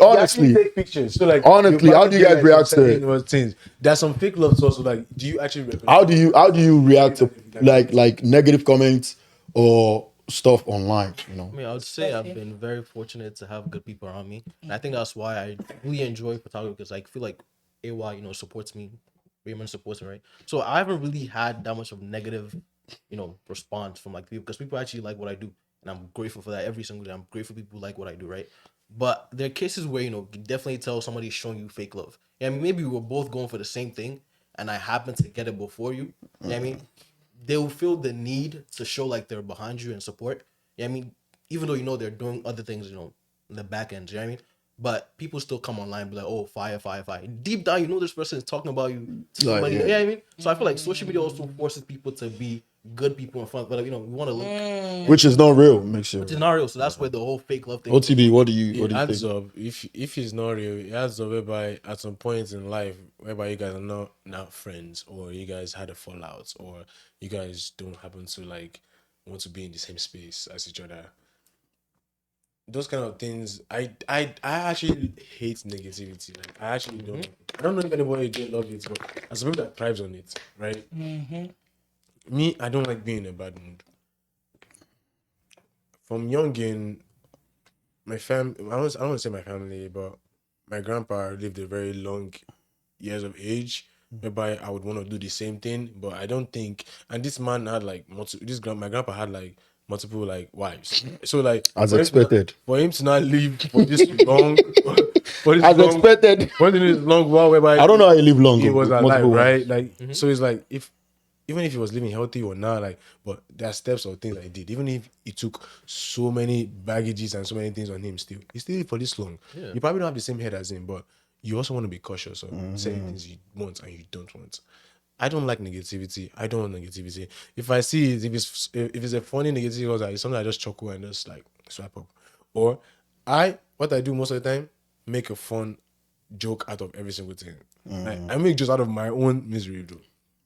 Honestly, You take pictures. So like, Honestly, how do you guys react to it? Things. There's some fake love also. Like, do you actually? How do you react to like negative comments or stuff online? You know, I mean, I would say I've been very fortunate to have good people around me, and I think that's why I really enjoy photography because I feel like AY, supports me, Raymond supports me, right? So I haven't really had that much of negative, response from like people because people actually like what I do, and I'm grateful for that every single day. I'm grateful people like what I do, right? But there are cases where you can definitely tell somebody's showing you fake love. Yeah, I mean, maybe we're both going for the same thing, and I happen to get it before you. Yeah, I mean, they will feel the need to show like they're behind you and support. Yeah, I mean, even though they're doing other things, in the back end. You know what I mean? But people still come online and be like, "Oh, fire, fire, fire." Deep down, this person is talking about you to Like, somebody. yeah. Yeah, I mean. So I feel like social media also forces people to be good people in front. But we want to look which is not real. Makes you. scenario. So that's where the whole fake love thing. OTB, what do you It adds think? up. If it's not real, it adds up whereby at some point in life, whereby you guys are not now friends, or you guys had a fallout, or you guys don't happen to like want to be in the same space as each other. Those kind of things, I actually hate negativity. Like I actually don't. I don't know if anybody don't love it, but as a people that thrives on it, right? Me, I don't like being in a bad mood. From young in my I don't want to say my family, but my grandpa lived a very long years of age, whereby I would want to do the same thing, but I don't think. And this man had like my grandpa had like multiple like wives, so like As for him to not- expected. for him to not live for this long, for this As long, expected. for this long while whereby I don't know how you live long. he was with alive, multiple right? wives. Like so, it's like even if he was living healthy or not, like, but there are steps or things that he did. Even if he took so many baggages and so many things on him, he still lived for this long. Yeah. You probably don't have the same head as him, but you also want to be cautious of saying things you want and you don't want. I don't like negativity. I don't want negativity. If I see it, if it's a funny negativity, it's something I just chuckle and just like swipe up. Or what I do most of the time, make a fun joke out of every single thing. Like, I make jokes out of my own misery, bro.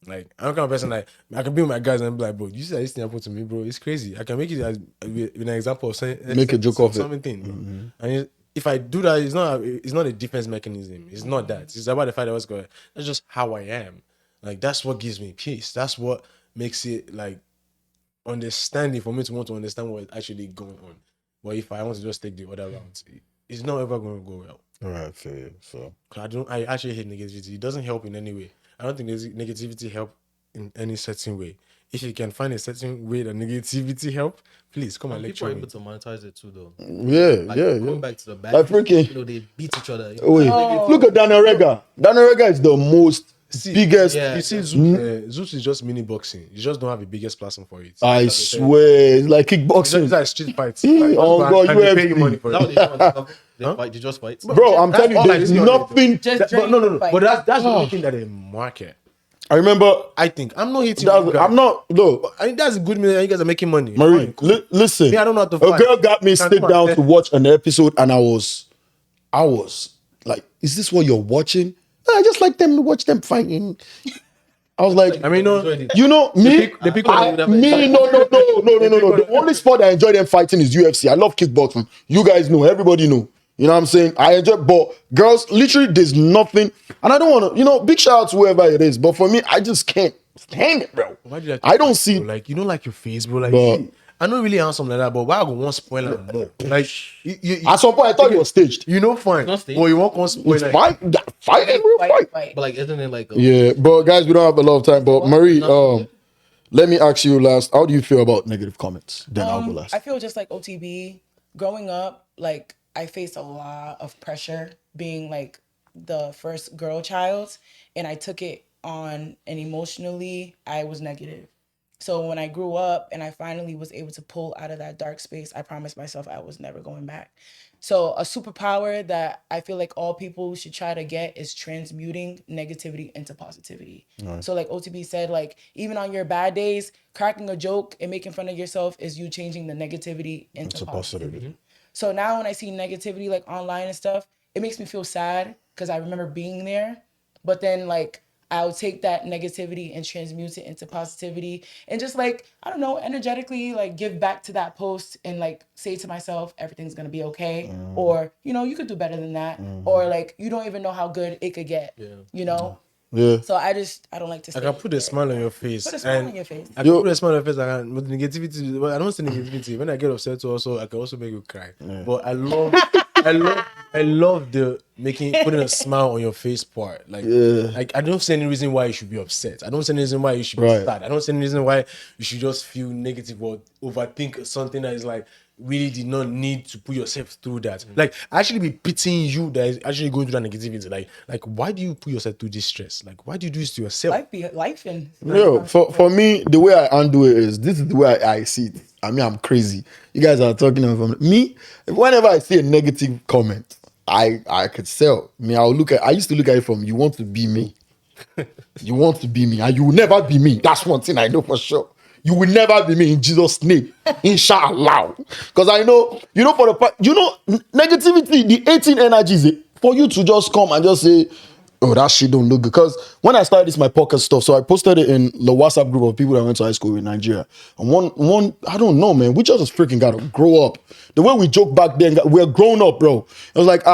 Like, I'm the kind of person like I can be with my guys and be like, bro, you see that this thing happened to me, bro? It's crazy. I can make it as with an example of saying Make a joke of it. something, bro. And if I do that, it's not a defense mechanism. It's not that. It's about the fact that what's going. That's just how I am. Like that's what gives me peace. That's what makes it like understanding for me to want to understand what is actually going on. But if I want to just take the other route, it's not ever going to go well. All right, fair. So I actually hate negativity. It doesn't help in any way. I don't think negativity help in any certain way. If you can find a certain way that negativity help, please come and People are lecture me. able to monetize it too, though. yeah, Like, yeah. going back to the back, Like freaking- they beat each other. Wait, look at Daniel Rega. Daniel Rega is the most biggest. yeah. You see, Zeus is just mini boxing. You just don't have the biggest platform for it. I swear, it's like It's kickboxing. like street fights. Oh, God, and they pay you UFC. money for That it. was the one. They fight. They just fight. Bro, I'm That's telling all you, I there's see on it. nothing. Just But no. fight. But that's the only thing that they market. I remember. I think I'm not hitting. you guys. I'm not. No, I think that's a good million. You guys are making money. Marie, Fine, cool. listen. Me, I don't know how to A fight. girl got me Can sit come down and to test- watch an episode, and I was like, "Is this what you're watching?" I just like them to watch them fighting. I was like, I mean, no. you know, me, the pick I- on- me, no. The only sport I enjoy them fighting is UFC. I love kickboxing. You guys know, everybody know. You know what I'm saying? I enjoy, but girls, literally, there's nothing. And I don't want to, big shout out to whoever it is. But for me, I just can't stand it, bro. Why did I don't see. Like you don't like your face, bro. Like But- I don't really answer something like that. But why I go one spoiler more? Like you At some point, I thought it was staged. you know fine. not staged. But you want one spoiler. Fighting, real fight. Fight. But like, isn't it like? Yeah, but guys, we don't have a lot of time. But Marie, let me ask you last. How do you feel about negative comments? Then I'll go last. I feel just like OTB. Growing up, like I faced a lot of pressure being like the first girl child, and I took it on, and emotionally I was negative. So when I grew up and I finally was able to pull out of that dark space, I promised myself I was never going back. So a superpower that I feel like all people should try to get is transmuting negativity into positivity. So like OTB said, like even on your bad days, cracking a joke and making fun of yourself is you changing the negativity into positivity. So now when I see negativity like online and stuff, it makes me feel sad because I remember being there. But then like I'll take that negativity and transmute it into positivity and just like, I don't know, energetically like give back to that post and like say to myself, everything's gonna be okay. Or, you know, you could do better than that. Or like, you don't even know how good it could get, you know? Yeah. So I don't like to I can put a smile on your face. Put a smile and on your face. I can put a smile on your face. I can, with negativity, well, I don't say negativity. When I get upset, also I can also make you cry. But I love the putting a smile on your face part. Like I don't see any reason why you should be upset. I don't see any reason why you should be sad. I don't see any reason why you should just feel negative or overthink something that is like really did not need to put yourself through that. Like actually be pitying you that is actually going through that negativity. Like why do you put yourself through this stress? Like why do you do this to yourself? Life and Yo, for me, the way I undo it is this is the way I see it. I mean, I'm crazy. You guys are talking about me. Whenever I see a negative comment, I could sell. I mean, I used to look at it from you want to be me. You want to be me, and you will never be me. That's one thing I know for sure. You will never be me in Jesus' name. Inshallah. Because I know, negativity, the 18 energies, for you to just come and just say, oh, that shit don't look good. Because when I started this, my podcast stuff, so I posted it in the WhatsApp group of people that went to high school in Nigeria. And one, I don't know, man, we just freaking got to grow up. The way we joke back then, we're grown up, bro. I was like,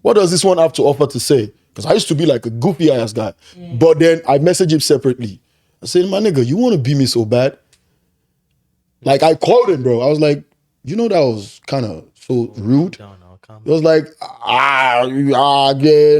what does this one have to offer to say? Because I used to be like a goofy ass guy. But then I messaged him separately. I said, my nigga, you want to be me so bad? Like, I called him, bro. I was like, you know, that was kind of so rude. It was like, yeah,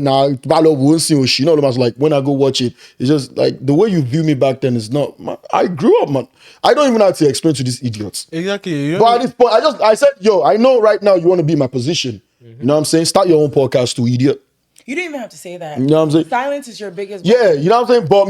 nah, Balo won't see or she. No, I was like, when I go watch it, it's just like the way you view me back then is not. I grew up, man. I don't even have to explain to these idiots. Exactly. But at this point, I said, yo, I know right now you want to be in my position. You know what I'm saying? Start your own podcast too, idiot. You didn't even have to say that. You know what I'm saying? Silence is your biggest. Yeah, you know what I'm saying? But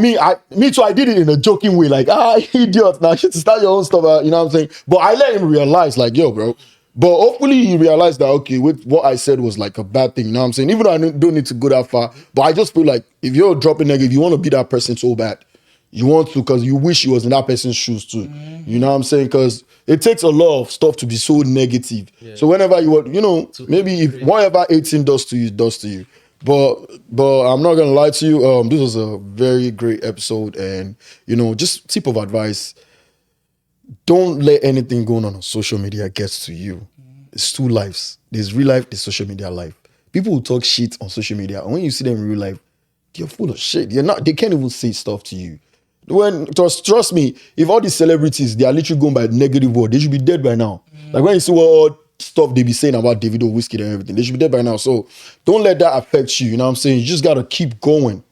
me too, I did it in a joking way, like, idiot, now you should start your own stuff, you know what I'm saying? But I let him realize, like, yo, bro. But hopefully he realized that, okay, with what I said was like a bad thing, you know what I'm saying? Even though I don't need to go that far, but I just feel like if you're dropping negative, you want to be that person so bad. You want to, because you wish you was in that person's shoes too. You know what I'm saying? Because it takes a lot of stuff to be so negative. Yeah. So whenever you want, maybe if whatever 18 does to you, does to you. But I'm not gonna lie to you. This was a very great episode, and just tip of advice: don't let anything going on social media gets to you. It's two lives. There's real life. There's social media life. People who talk shit on social media, and when you see them in real life, they're full of shit. They can't even say stuff to you. Trust me, if all these celebrities they are literally going by negative word, they should be dead by now. Like when you see what stuff they be saying about Davido, Whiskey and everything, they should be dead by now. So don't let that affect you. You know what I'm saying? You just gotta keep going.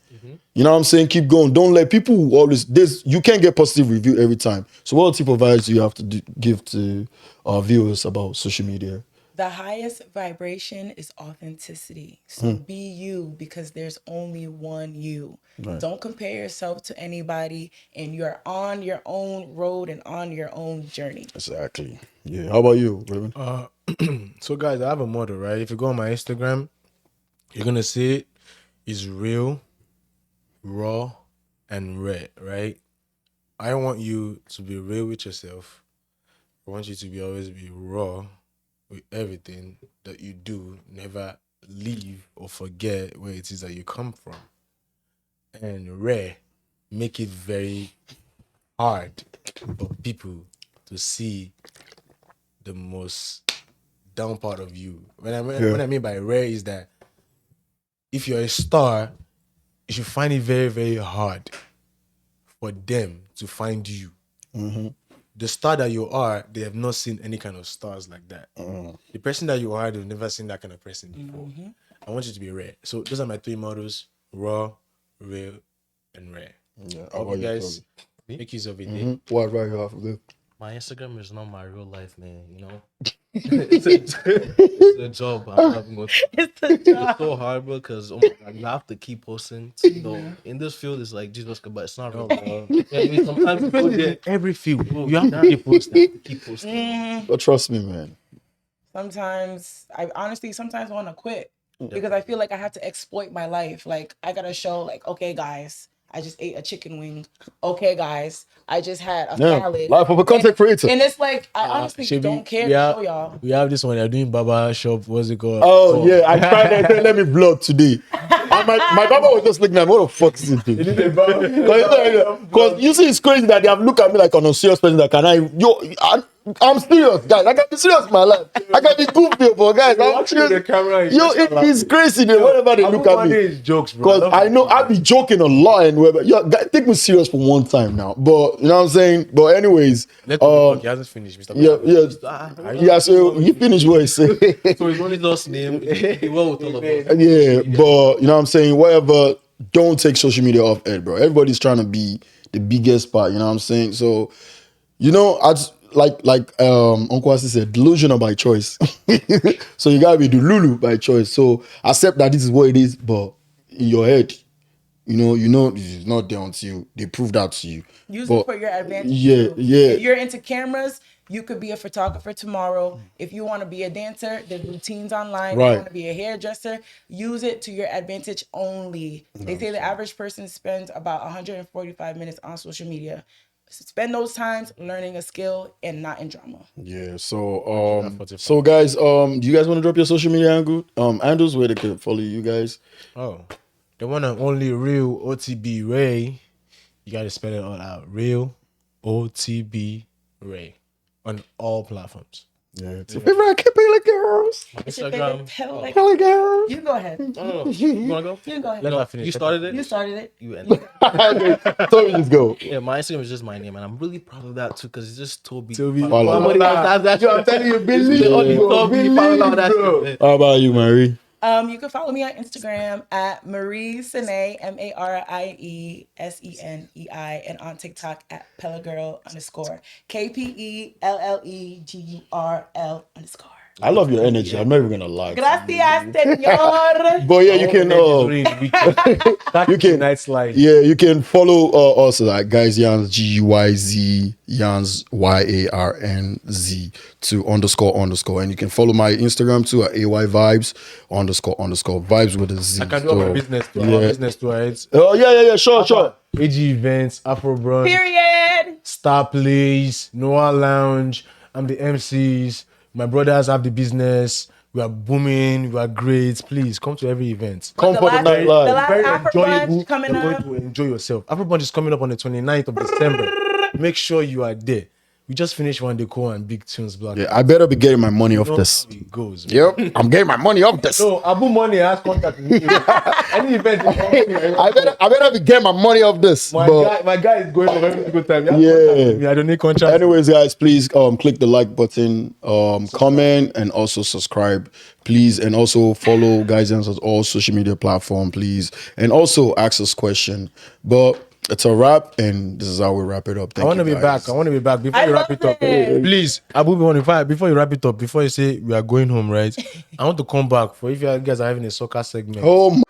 You know what I'm saying? Keep going. Don't let people always you can't get positive review every time. So what type of advice do you have to give to our viewers about social media? The highest vibration is authenticity. So be you, because there's only one you. Right. Don't compare yourself to anybody, and you're on your own road and on your own journey. Exactly. Yeah. How about you, Raymond? So guys, I have a model, right? If you go on my Instagram, you're gonna see it's real, raw, and rare, right? I want you to be real with yourself. I want you to always be raw with everything that you do. Never leave or forget where it is that you come from. And rare, make it very hard for people to see the most down part of you. What I mean by rare is that if you're a star, you should find it very, very hard for them to find you. The star that you are, they have not seen any kind of stars like that. The person that you are, they've never seen that kind of person before. I want you to be rare. So those are my three models: raw, real, and rare. Yeah, I hope you guys make use of it. What advice you have for them? My Instagram is not my real life, man. It's a job. I'm not going to. It's a job. It's so hard, bro, because you have to keep posting. In this field, it's like Jesus, but it's not real, bro. Yeah, sometimes you go there, every field, you have to keep posting. Keep posting. But trust me, man. Sometimes I want to quit because I feel like I have to exploit my life. Like I gotta show, like, okay, guys, I just ate a chicken wing. Okay, guys, I just had a salad. Life of a content creator. And it's like, I honestly don't care to show y'all. We have this one. They're doing barber shop. What's it called? Oh, yeah. I tried that. Let me vlog today. And my Baba was just looking at me, what the fuck is it? Because you see, it's crazy that they have looked at me like on a serious person that I'm serious, guys. I can be serious in my life. I can be goofy, but guys, I'm serious. The camera It's crazy. Whenever they look at me. Is jokes, bro. Because I know I be joking a lot and whatever. Guys, take me serious for one time now. But you know what I'm saying? But anyways, He hasn't finished, Mr. yeah. So he finished what he said. So his only last name. He will with all of us. Yeah, but you know what I'm saying? Whatever, don't take social media off Ed, bro. Everybody's trying to be the biggest part, you know what I'm saying? So, you know, like Uncle Asi said, delusional by choice. So you gotta be Lulu by choice. So accept that this is what it is, but in your head, you know it's not there until they prove that to you. Use But it for your advantage. yeah, too. yeah. If you're into cameras, you could be a photographer tomorrow. If you want to be a dancer, there's routines online. If Right. you want to be a hairdresser, use it to your advantage only. They say the average person spends about 145 minutes on social media. Spend those times learning a skill and not in drama. Yeah, so guys, do you guys want to drop your social media handles where they can follow you guys? Oh, the one and only real OTB Ray. You gotta spell it all out. Real OTB Ray on all platforms. Yeah, it's your favorite Capella girls. It's your favorite Pele- Capella girls. You go ahead. No. You wanna go? You go ahead. Let her finish. You started it. You started it. You ended it. Okay, Toby, just go. Yeah, my Instagram is just my name, and I'm really proud of that too, because it's just Toby. Follow. Nobody else has that. I'm telling you, It's only Toby. Follow that shit. How about you, Marie? You can follow me on Instagram at Marie Senei, MarieSenei, and on TikTok at Pelagirl _ KPELLEGURL _ I love your energy. I'm not even gonna lie. Gracias, señor. But yeah, you can You can night slide. you can follow us at Guys Yans GUYZ Yans YARNZ to __, and you can follow my Instagram too at AY Vibes _ vibes with a Z. I can do all my So, business too. yeah. Our business too, right? Oh yeah, sure. AG Events, Afro Brunch, Period. Star Plays, Noah Lounge. I'm the MCs. My brothers have the business. We are booming. We are great. Please come to every event. Come for the last- night the live. last- Very Afro enjoyable. Brunch coming You're up. going to enjoy yourself. Afro Brunch is coming up on the 29th of December. Make sure you are there. We just finished One Decor and Big Tunes Black. Yeah, I better be getting my money off You know this. how it goes. Man. Yep, I'm getting my money off this. So Abu Money has contact with me. Any event, I better be getting my money off this. But my guy is going on every single time. Yeah. I don't need contract. anyways, guys, please click the like button, comment, and also subscribe, please, and also follow Guys Yans on all social media platform, please, and also ask us question. But it's a wrap, and this is how we wrap it up. Thank I want to you, be guys. back. I want to be back. Before I you wrap love it up, it. please, Abu, before you wrap it up, before you say we are going home, right? I want to come back for if you guys are having a soccer segment. Oh my